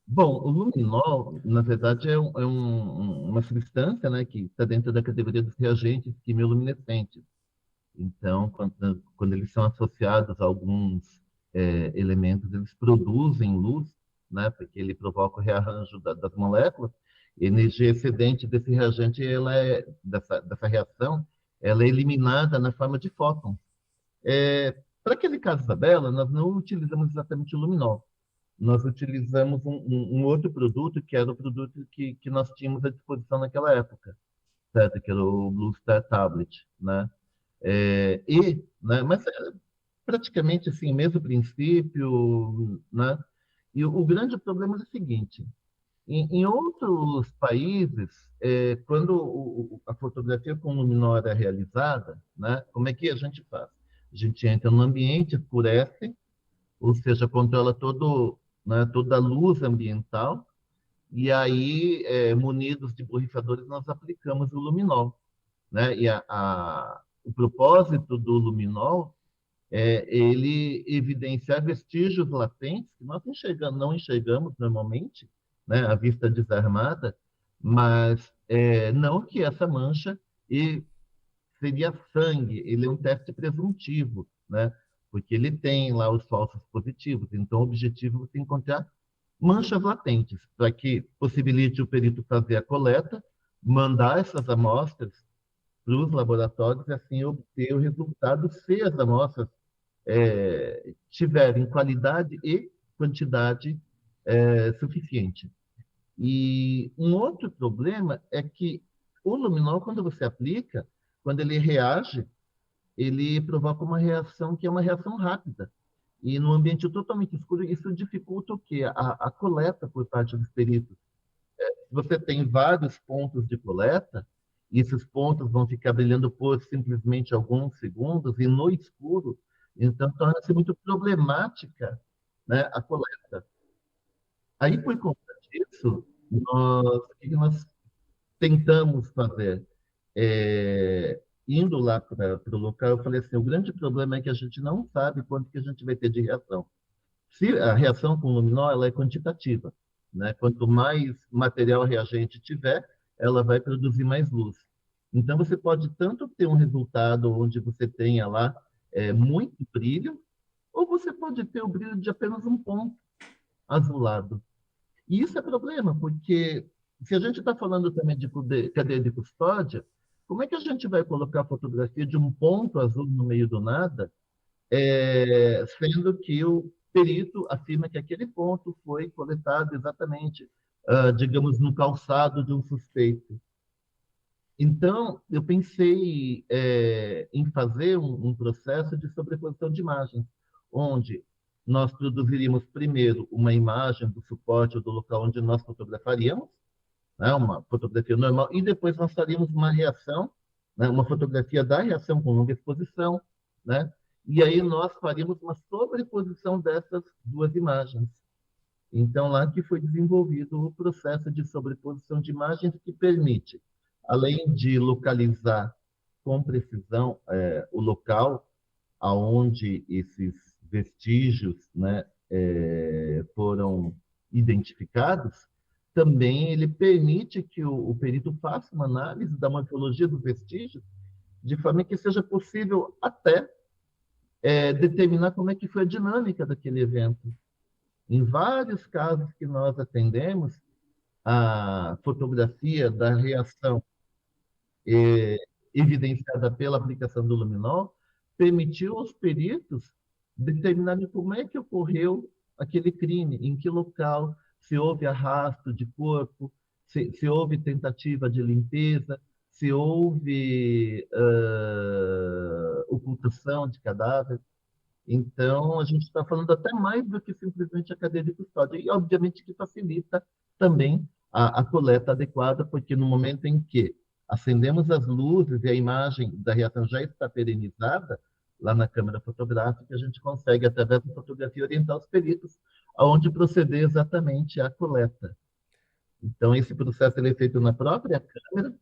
Bom, o luminol, na verdade, uma substância, né, que está dentro da categoria dos reagentes quimiluminescentes. Então, quando eles são associados a alguns elementos, eles produzem luz, né, porque ele provoca o rearranjo das moléculas. A energia excedente desse reagente, dessa reação, ela é eliminada na forma de fótons. Para aquele caso, Isabela, nós não utilizamos exatamente o luminol. Nós utilizamos um outro produto, que era o produto que nós tínhamos à disposição naquela época, certo? Que era o Blue Star Tablet, né? Mas praticamente assim, mesmo princípio, né? E o grande problema é o seguinte: em outros países, quando a fotografia com luminol é realizada, né? Como é que a gente faz? A gente entra no ambiente, escurece, ou seja, controla né, toda a luz ambiental, e aí, munidos de borrifadores, nós aplicamos o luminol, né? E o propósito do luminol é ele evidenciar vestígios latentes que nós não enxergamos normalmente, né, à vista desarmada, mas não que essa mancha seria sangue, ele é um teste presuntivo, né? Porque ele tem lá os falsos positivos. Então, o objetivo é você encontrar manchas latentes, para que possibilite o perito fazer a coleta, mandar essas amostras para os laboratórios e assim obter o resultado se as amostras tiverem qualidade e quantidade suficiente. E um outro problema é que o luminol, quando você aplica, quando ele reage, ele provoca uma reação que é uma reação rápida. E no ambiente totalmente escuro, isso dificulta o quê? A coleta por parte dos peritos. Você tem vários pontos de coleta, e esses pontos vão ficar brilhando por simplesmente alguns segundos, e no escuro, então torna-se muito problemática, né, a coleta. Aí, por conta disso, o que nós tentamos fazer? Indo lá para o local, eu falei assim, o grande problema é que a gente não sabe quanto que a gente vai ter de reação. Se a reação com luminol, ela é quantitativa, né? Quanto mais material reagente tiver, ela vai produzir mais luz. Então, você pode tanto ter um resultado onde você tenha lá muito brilho, ou você pode ter o brilho de apenas um ponto azulado. E isso é problema, porque se a gente está falando também de cadeia de custódia, como é que a gente vai colocar a fotografia de um ponto azul no meio do nada, sendo que o perito afirma que aquele ponto foi coletado exatamente, digamos, no calçado de um suspeito? Então, eu pensei em fazer um processo de sobreposição de imagens, onde nós produziríamos primeiro uma imagem do suporte ou do local onde nós fotografaríamos, né, uma fotografia normal, e depois nós faríamos uma reação, né, uma fotografia da reação com longa exposição, né, e aí nós faríamos uma sobreposição dessas duas imagens. Então, lá que foi desenvolvido o processo de sobreposição de imagens que permite, além de localizar com precisão o local aonde esses vestígios, né, foram identificados, também ele permite que o perito faça uma análise da morfologia dos vestígios, de forma que seja possível até determinar como é que foi a dinâmica daquele evento. Em vários casos que nós atendemos, a fotografia da reação evidenciada pela aplicação do luminol permitiu aos peritos determinarem como é que ocorreu aquele crime, em que local, se houve arrasto de corpo, se houve tentativa de limpeza, se houve ocultação de cadáver. Então, a gente está falando até mais do que simplesmente a cadeia de custódia. E, obviamente, que facilita também a coleta adequada, porque no momento em que acendemos as luzes e a imagem da reação já está perenizada, lá na câmera fotográfica, a gente consegue, através da fotografia, orientar os peritos aonde proceder exatamente à coleta. Então, esse processo ele é feito na própria câmera,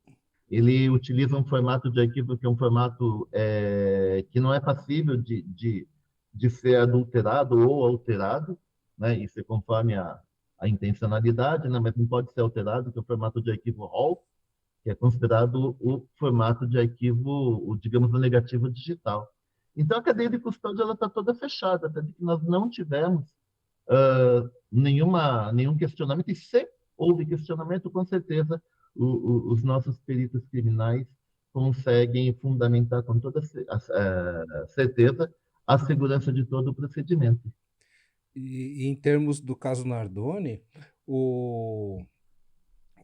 ele utiliza um formato de arquivo que é um formato que não é passível de ser adulterado ou alterado, né? Isso é conforme a intencionalidade, né? Mas não pode ser alterado, que é o formato de arquivo RAW, que é considerado o formato de arquivo, digamos, o negativo digital. Então, a cadeia de custódia está toda fechada, até que nós não tivemos nenhum questionamento, e se houve questionamento, com certeza os nossos peritos criminais conseguem fundamentar com toda certeza a segurança de todo o procedimento. E em termos do caso Nardoni,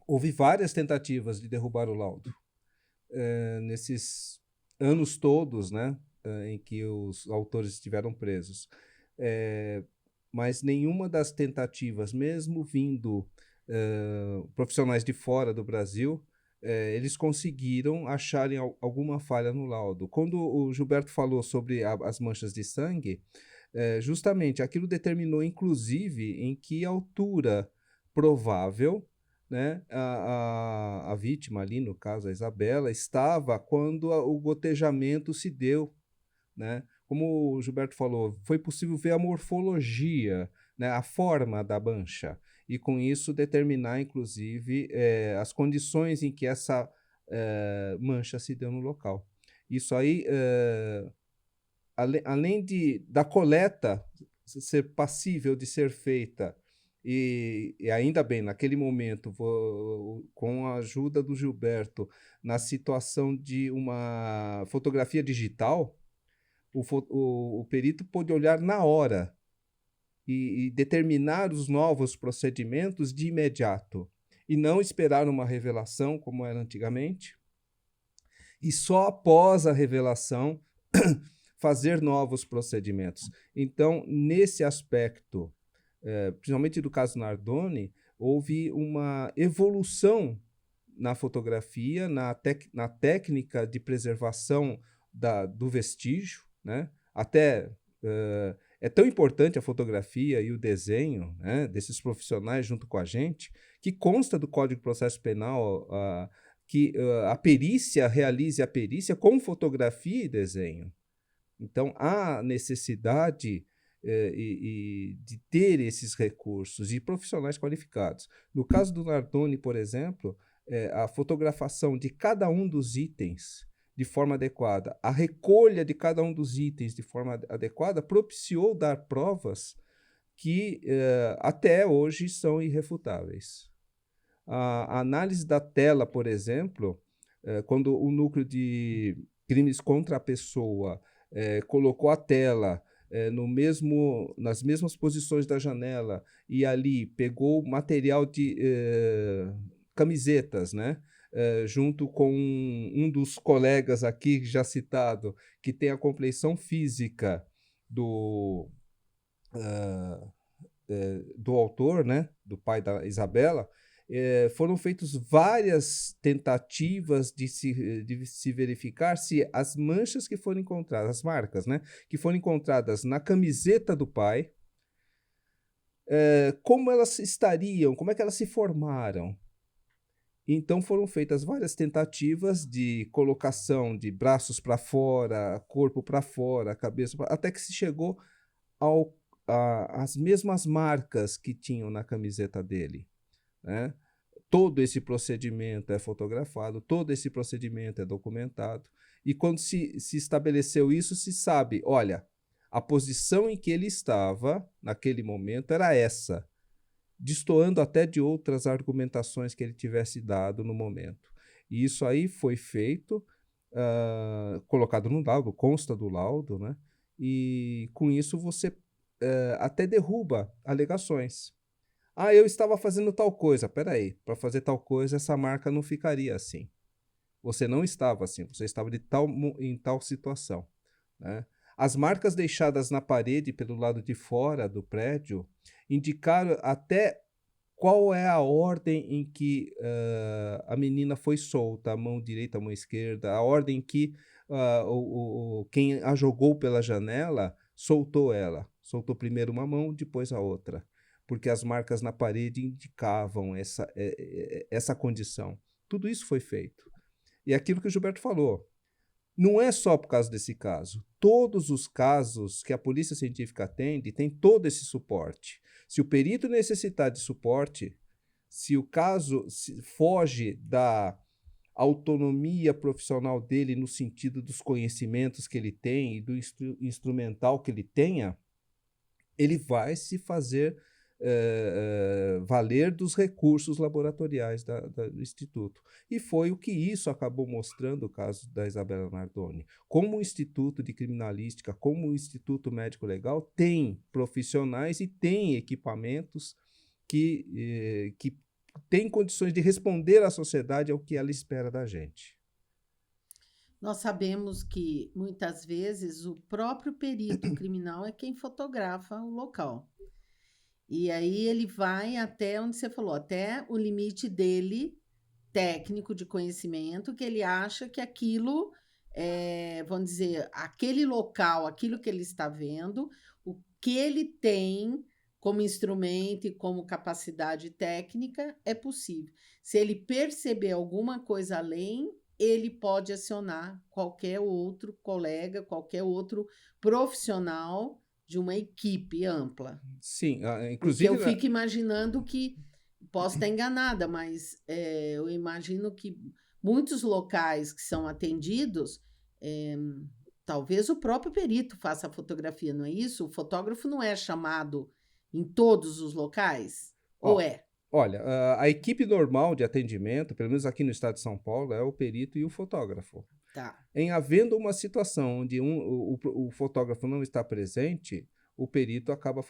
houve várias tentativas de derrubar o laudo. Nesses anos todos, né, em que os autores estiveram presos. Mas nenhuma das tentativas, mesmo vindo profissionais de fora do Brasil, eles conseguiram acharem alguma falha no laudo. Quando o Gilberto falou sobre as manchas de sangue, justamente aquilo determinou, inclusive, em que altura provável, né, a vítima ali, no caso a Isabela, estava quando o gotejamento se deu, né? Como o Gilberto falou, foi possível ver a morfologia, né, a forma da mancha, e com isso determinar, inclusive, as condições em que essa mancha se deu no local. Isso aí, além da coleta ser passível de ser feita, e ainda bem, naquele momento, com a ajuda do Gilberto, na situação de uma fotografia digital, o perito pôde olhar na hora e determinar os novos procedimentos de imediato, e não esperar uma revelação, como era antigamente, e só após a revelação fazer novos procedimentos. Então, nesse aspecto, principalmente do caso Nardoni, houve uma evolução na fotografia, na técnica de preservação do vestígio, né? Até é tão importante a fotografia e o desenho, né, desses profissionais junto com a gente, que consta do Código de Processo Penal que a perícia realize a perícia com fotografia e desenho. Então, há necessidade de ter esses recursos e profissionais qualificados. No caso do Nardoni, por exemplo, a fotografação de cada um dos itens de forma adequada, a recolha de cada um dos itens de forma adequada, propiciou dar provas que até hoje são irrefutáveis. A análise da tela, por exemplo, quando o núcleo de crimes contra a pessoa colocou a tela nas mesmas posições da janela e ali pegou material de camisetas, né? Junto com um dos colegas aqui já citado, que tem a compleição física do autor, né? Do pai da Isabela. Foram feitas várias tentativas de se verificar se as manchas que foram encontradas, as marcas, né, que foram encontradas na camiseta do pai, como elas estariam, como é que elas se formaram. Então foram feitas várias tentativas de colocação de braços para fora, corpo para fora, cabeça até que se chegou às mesmas marcas que tinham na camiseta dele. Né? Todo esse procedimento é fotografado, todo esse procedimento é documentado, e quando se estabeleceu isso, se sabe, olha, a posição em que ele estava naquele momento era essa, destoando até de outras argumentações que ele tivesse dado no momento. E isso aí foi feito, colocado no laudo, consta do laudo, né? E com isso você até derruba alegações. Eu estava fazendo tal coisa. Peraí, para fazer tal coisa, essa marca não ficaria assim. Você não estava assim, você estava em tal situação. Né? As marcas deixadas na parede pelo lado de fora do prédio indicaram até qual é a ordem em que a menina foi solta, a mão direita, a mão esquerda, a ordem em que quem a jogou pela janela soltou ela. Soltou primeiro uma mão, depois a outra. Porque as marcas na parede indicavam essa condição. Tudo isso foi feito. E é aquilo que o Gilberto falou. Não é só por causa desse caso. Todos os casos que a polícia científica atende têm todo esse suporte. Se o perito necessitar de suporte, se o caso foge da autonomia profissional dele no sentido dos conhecimentos que ele tem e do instrumental que ele tenha, ele vai se fazer valer dos recursos laboratoriais do Instituto. E foi o que isso acabou mostrando o caso da Isabela Nardoni. Como o Instituto de Criminalística, como o Instituto Médico Legal tem profissionais e tem equipamentos que têm condições de responder à sociedade ao que ela espera da gente. Nós sabemos que, muitas vezes, o próprio perito criminal é quem fotografa o local. E aí ele vai até onde você falou, até o limite dele, técnico, de conhecimento, que ele acha que aquilo, vamos dizer, aquele local, aquilo que ele está vendo, o que ele tem como instrumento e como capacidade técnica é possível. Se ele perceber alguma coisa além, ele pode acionar qualquer outro colega, qualquer outro profissional de uma equipe ampla. Sim, Porque inclusive... eu fico imaginando que, posso estar enganada, mas eu imagino que muitos locais que são atendidos, talvez o próprio perito faça a fotografia, não é isso? O fotógrafo não é chamado em todos os locais? Ou é? Olha, a equipe normal de atendimento, pelo menos aqui no estado de São Paulo, é o perito e o fotógrafo. Tá. Em havendo uma situação onde o fotógrafo não está presente, o perito acaba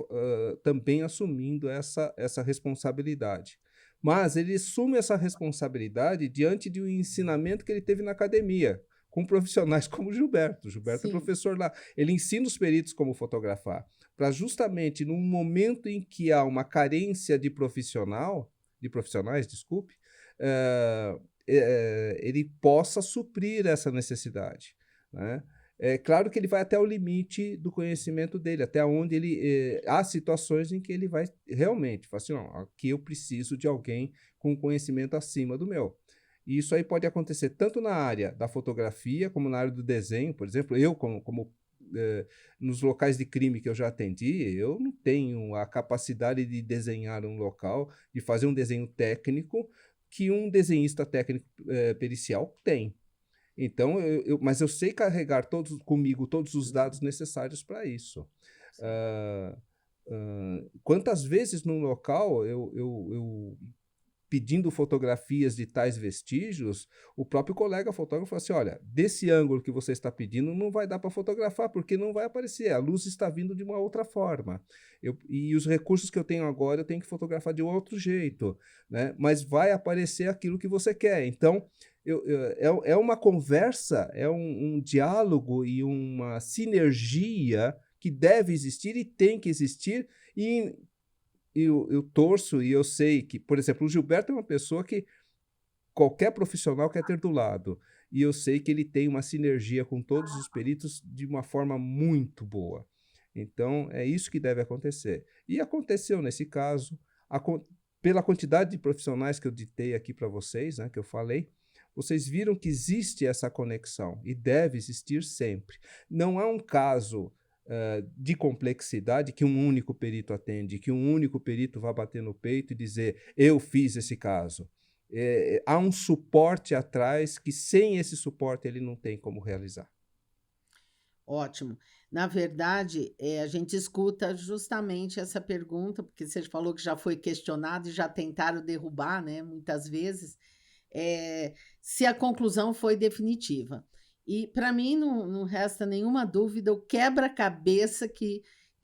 também assumindo essa responsabilidade. Mas ele assume essa responsabilidade diante de um ensinamento que ele teve na academia, com profissionais como o Gilberto. O Gilberto Sim. é professor lá. Ele ensina os peritos como fotografar, para justamente num momento em que há uma carência de profissionais, desculpe, ele possa suprir essa necessidade, né? É claro que ele vai até o limite do conhecimento dele, até onde há situações em que ele vai realmente falar assim, não, aqui eu preciso de alguém com conhecimento acima do meu. E isso aí pode acontecer tanto na área da fotografia, como na área do desenho. Por exemplo, eu como nos locais de crime que eu já atendi, eu não tenho a capacidade de desenhar um local, de fazer um desenho técnico que um desenhista técnico pericial tem. Então, mas eu sei carregar comigo todos os dados necessários para isso. Quantas vezes num local eu pedindo fotografias de tais vestígios, o próprio colega fotógrafo falou assim, olha, desse ângulo que você está pedindo não vai dar para fotografar, porque não vai aparecer, a luz está vindo de uma outra forma. E os recursos que eu tenho agora, eu tenho que fotografar de um outro jeito, né? Mas vai aparecer aquilo que você quer. Então, é uma conversa, é um diálogo e uma sinergia que deve existir e tem que existir, e eu torço e eu sei que, por exemplo, o Gilberto é uma pessoa que qualquer profissional quer ter do lado. E eu sei que ele tem uma sinergia com todos os peritos de uma forma muito boa. Então, é isso que deve acontecer. E aconteceu nesse caso, pela quantidade de profissionais que eu ditei aqui para vocês, né, que eu falei, vocês viram que existe essa conexão e deve existir sempre. Não é um caso de complexidade que um único perito atende, que um único perito vá bater no peito e dizer, eu fiz esse caso. Há um suporte atrás que sem esse suporte ele não tem como realizar. Ótimo. Na verdade, a gente escuta justamente essa pergunta, porque você falou que já foi questionado e já tentaram derrubar, né, muitas vezes, se a conclusão foi definitiva. E, para mim, não resta nenhuma dúvida o quebra-cabeça que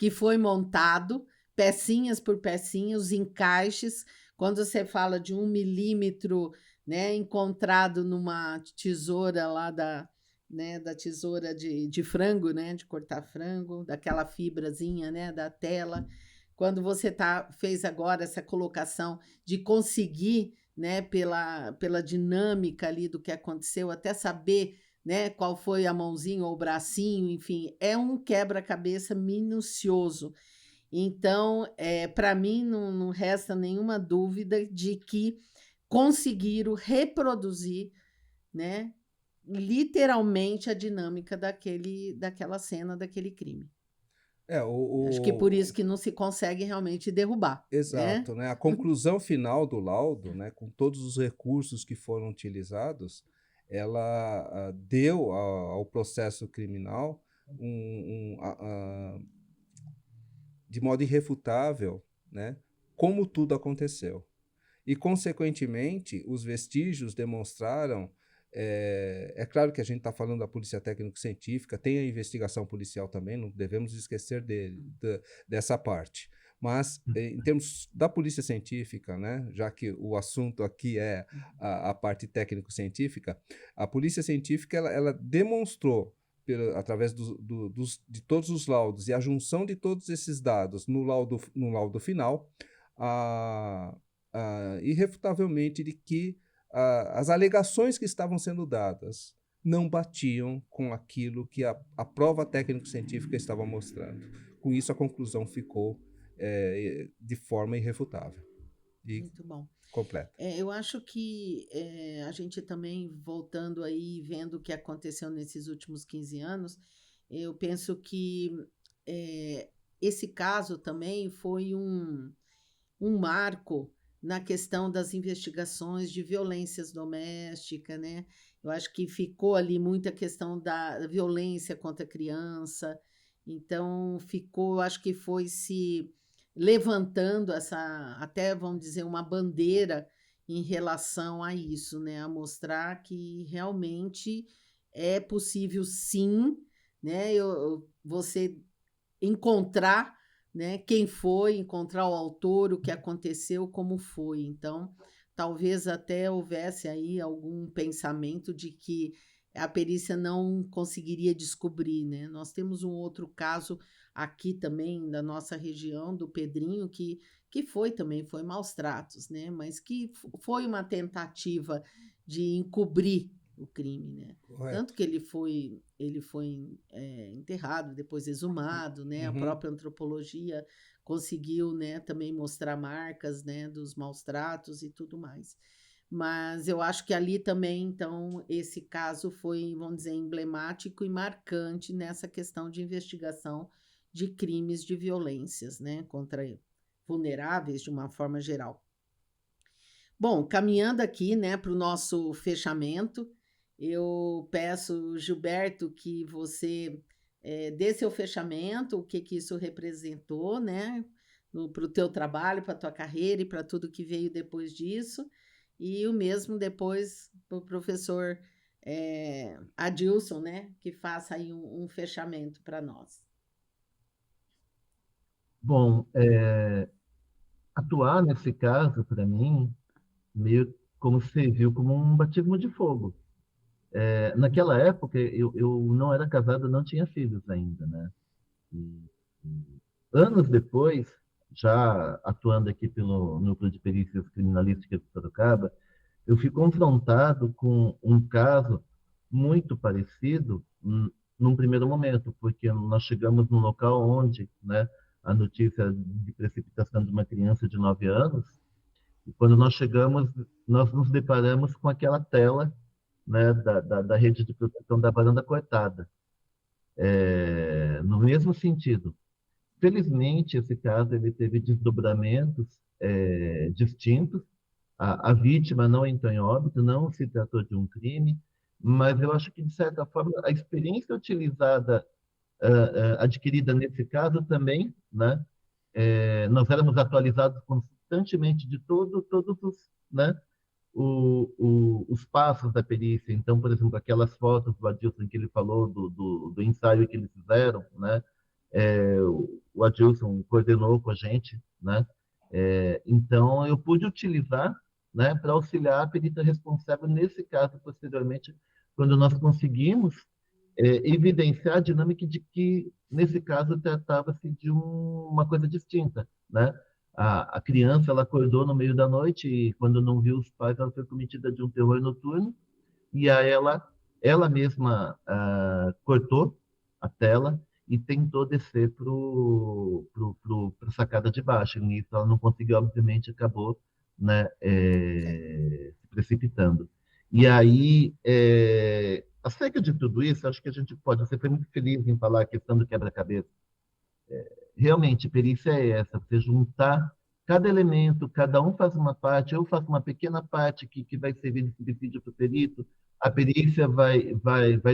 foi montado, pecinhas por pecinhas, os encaixes. Quando você fala de 1 milímetro, né, encontrado numa tesoura lá da tesoura de frango, né, de cortar frango, daquela fibrazinha, né, da tela. Quando você fez agora essa colocação de conseguir, né, pela dinâmica ali do que aconteceu, até saber, né, qual foi a mãozinha ou o bracinho, enfim, é um quebra-cabeça minucioso. Então, para mim, não resta nenhuma dúvida de que conseguiram reproduzir, né, literalmente a dinâmica daquela cena, daquele crime. É, Acho que por isso que não se consegue realmente derrubar, né? Exato, né? A conclusão final do laudo, né, com todos os recursos que foram utilizados, ela deu ao processo criminal de modo irrefutável, né, como tudo aconteceu. E, consequentemente, os vestígios demonstraram. É claro que a gente está falando da polícia técnico-científica, tem a investigação policial também, não devemos esquecer dessa parte. Mas, em termos da polícia científica, né, já que o assunto aqui é a parte técnico-científica, a polícia científica ela demonstrou, através de todos os laudos e a junção de todos esses dados no laudo final, irrefutavelmente de que as alegações que estavam sendo dadas não batiam com aquilo que a prova técnico-científica estava mostrando. Com isso, a conclusão ficou de forma irrefutável e Muito bom. completa. Eu acho que a gente também, voltando aí, vendo o que aconteceu nesses últimos 15 anos, eu penso que esse caso também foi um marco na questão das investigações de violências domésticas, né? Eu acho que ficou ali muita questão da violência contra a criança, então ficou, acho que foi se levantando até vamos dizer, uma bandeira em relação a isso, né? A mostrar que realmente é possível sim, né? Você encontrar, né, quem foi, encontrar o autor, o que aconteceu, como foi. Então, talvez até houvesse aí algum pensamento de que a perícia não conseguiria descobrir, né? Nós temos um outro caso aqui também da nossa região, do Pedrinho, que foi maus tratos, né? Mas que foi uma tentativa de encobrir o crime, né? Correto. Tanto que ele foi enterrado, depois exumado, né? A própria antropologia conseguiu, né, também mostrar marcas, né, dos maus tratos e tudo mais. Mas eu acho que ali também, então, esse caso foi, vamos dizer, emblemático e marcante nessa questão de investigação de crimes de violências, né, contra vulneráveis de uma forma geral. Bom, caminhando aqui, né, para o nosso fechamento, eu peço, Gilberto, que você dê seu fechamento, o que isso representou, né, para o teu trabalho, para a tua carreira e para tudo que veio depois disso, e o mesmo depois para o professor Adilson, né, que faça aí um fechamento para nós. Bom, atuar nesse caso, para mim, meio como serviu como um batismo de fogo. Naquela época, eu não era casado, não tinha filhos ainda, né? E anos depois, já atuando aqui pelo Núcleo de Perícias Criminalísticas de Sorocaba, eu fui confrontado com um caso muito parecido num primeiro momento, porque nós chegamos num local onde, né, a notícia de precipitação de uma criança de 9 anos, e quando nós chegamos, nós nos deparamos com aquela tela, né, da rede de proteção da varanda cortada. No mesmo sentido. Felizmente, esse caso ele teve desdobramentos distintos. A vítima não entrou em óbito, não se tratou de um crime, mas eu acho que, de certa forma, a experiência utilizada, adquirida nesse caso também, né? Nós éramos atualizados constantemente de todos os, né, os passos da perícia. Então, por exemplo, aquelas fotos do Adilson que ele falou do ensaio que eles fizeram, né? O Adilson coordenou com a gente, né? Então, eu pude utilizar, né, para auxiliar a perita responsável nesse caso, posteriormente, quando nós conseguimos evidenciar a dinâmica de que, nesse caso, tratava-se de uma coisa distinta, né? A criança, ela acordou no meio da noite e, quando não viu os pais, ela foi cometida de um terror noturno, e aí ela mesma cortou a tela e tentou descer para a sacada de baixo. E nisso ela não conseguiu, obviamente, acabou, né, se precipitando. E aí acerca de tudo isso, acho que a gente pode, você foi muito feliz em falar a questão do quebra-cabeça. Realmente, perícia é essa, você juntar cada elemento, cada um faz uma parte, eu faço uma pequena parte que vai servir de subsídio para o perito, a perícia vai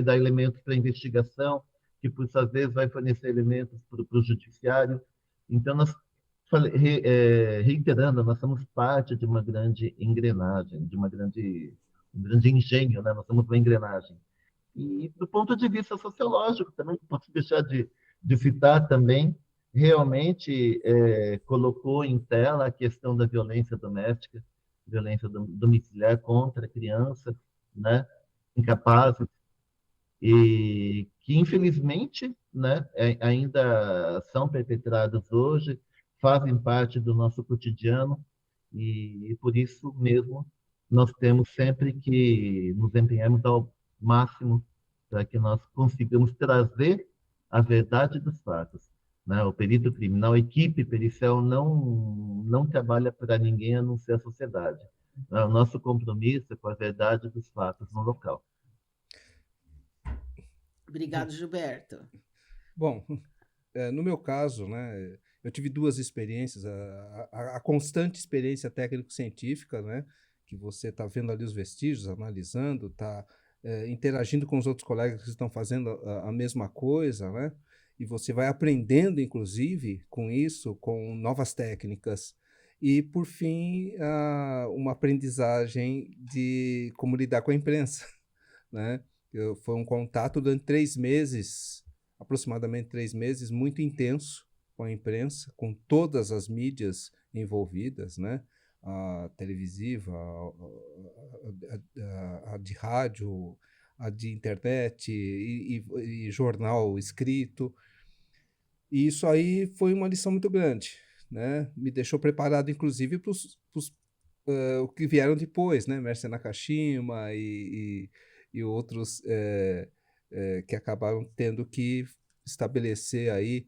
dar elementos para a investigação, que por sua vez vai fornecer elementos para o judiciário. Então, reiterando, nós somos parte de uma grande engrenagem, um grande engenho, né? Nós somos uma engrenagem. E do ponto de vista sociológico, também não posso deixar de citar também, realmente colocou em tela a questão da violência doméstica, violência domiciliar contra crianças, né, incapazes, e que infelizmente, né, ainda são perpetradas hoje, fazem parte do nosso cotidiano, e por isso mesmo nós temos sempre que nos empenharmos ao máximo para que nós consigamos trazer a verdade dos fatos, né? O perito criminal, a equipe pericial não trabalha para ninguém a não ser a sociedade. O nosso compromisso é com a verdade dos fatos no local. Obrigado, Gilberto. Bom, no meu caso, né, eu tive duas experiências, a constante experiência técnico-científica, né, que você está vendo ali os vestígios, analisando, está interagindo com os outros colegas que estão fazendo a mesma coisa, né, e você vai aprendendo, inclusive, com isso, com novas técnicas. E, por fim, uma aprendizagem de como lidar com a imprensa, né? Foi um contato durante 3 meses, aproximadamente 3 meses, muito intenso com a imprensa, com todas as mídias envolvidas, né? A televisiva, a de rádio, a de internet e jornal escrito. E isso aí foi uma lição muito grande, né? Me deixou preparado, inclusive, para o que vieram depois, né? Mércia Nakashima e outros que acabaram tendo que estabelecer aí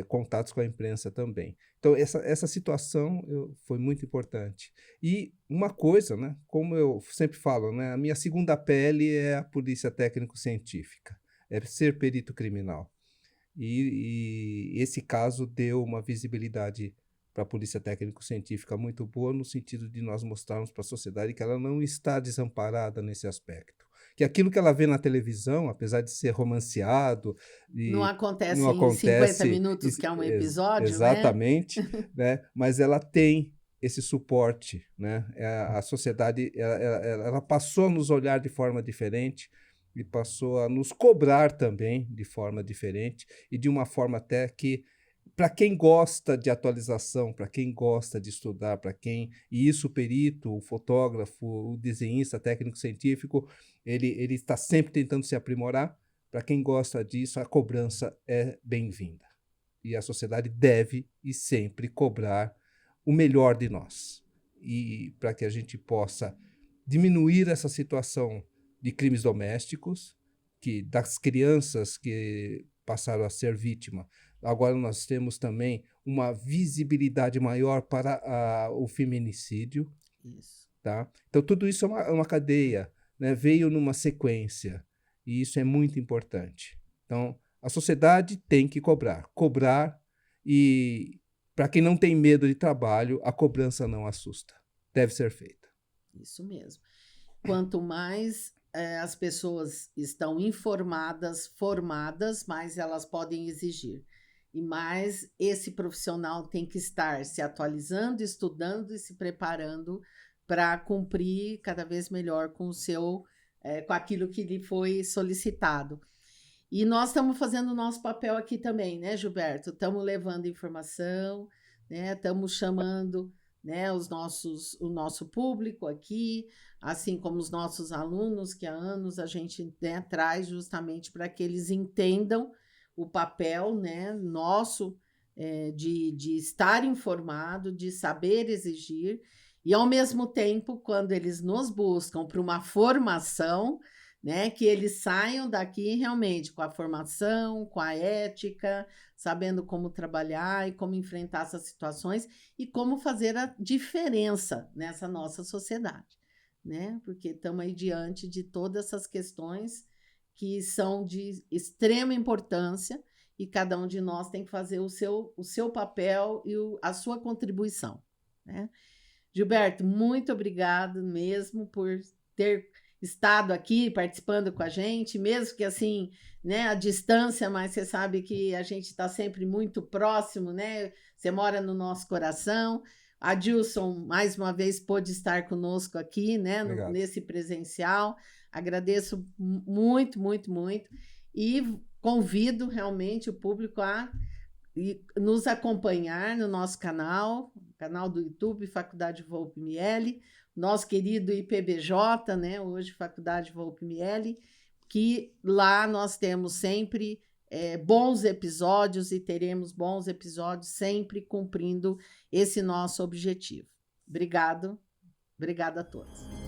contatos com a imprensa também. Então, essa situação foi muito importante. E uma coisa, né, como eu sempre falo, né, a minha segunda pele é a polícia técnico-científica, é ser perito criminal. E esse caso deu uma visibilidade para a polícia técnico-científica muito boa, no sentido de nós mostrarmos para a sociedade que ela não está desamparada nesse aspecto. Que aquilo que ela vê na televisão, apesar de ser romanceado, Não acontece não em 50 acontece minutos, que é um episódio, exatamente, né? Mas ela tem esse suporte, né? A sociedade ela passou a nos olhar de forma diferente e passou a nos cobrar também de forma diferente e de uma forma até que, para quem gosta de atualização, para quem gosta de estudar, e isso o perito, o fotógrafo, o desenhista, técnico-científico, ele está sempre tentando se aprimorar. Para quem gosta disso, a cobrança é bem-vinda. E a sociedade deve e sempre cobrar o melhor de nós. E para que a gente possa diminuir essa situação de crimes domésticos, das crianças que passaram a ser vítima. Agora nós temos também uma visibilidade maior para o feminicídio. Isso. Tá? Então, tudo isso é uma cadeia, né? Veio numa sequência, e isso é muito importante. Então, a sociedade tem que cobrar, e para quem não tem medo de trabalho, a cobrança não assusta, deve ser feita. Isso mesmo. Quanto mais as pessoas estão informadas, formadas, mais elas podem exigir. E mais esse profissional tem que estar se atualizando, estudando e se preparando para cumprir cada vez melhor com com aquilo que lhe foi solicitado. E nós estamos fazendo o nosso papel aqui também, né, Gilberto? Estamos levando informação, né? Estamos chamando, né, o nosso público aqui, assim como os nossos alunos, que há anos a gente, né, traz justamente para que eles entendam o papel, né, nosso de estar informado, de saber exigir, e ao mesmo tempo, quando eles nos buscam para uma formação, né, que eles saiam daqui realmente com a formação, com a ética, sabendo como trabalhar e como enfrentar essas situações e como fazer a diferença nessa nossa sociedade, né? Porque estamos aí diante de todas essas questões que são de extrema importância e cada um de nós tem que fazer o seu papel e a sua contribuição, né? Gilberto, muito obrigado mesmo por ter estado aqui participando com a gente, mesmo que assim, né, à distância, mas você sabe que a gente está sempre muito próximo, né? Você mora no nosso coração. A Dilson, mais uma vez, pôde estar conosco aqui, né, Obrigado. nesse presencial. Agradeço muito, muito, muito. E convido realmente o público a nos acompanhar no nosso canal do YouTube, Faculdade Volpe Miele, nosso querido IPBJ, né, hoje Faculdade Volpe Miele, que lá nós temos sempre bons episódios e teremos bons episódios sempre cumprindo esse nosso objetivo. Obrigada a todos.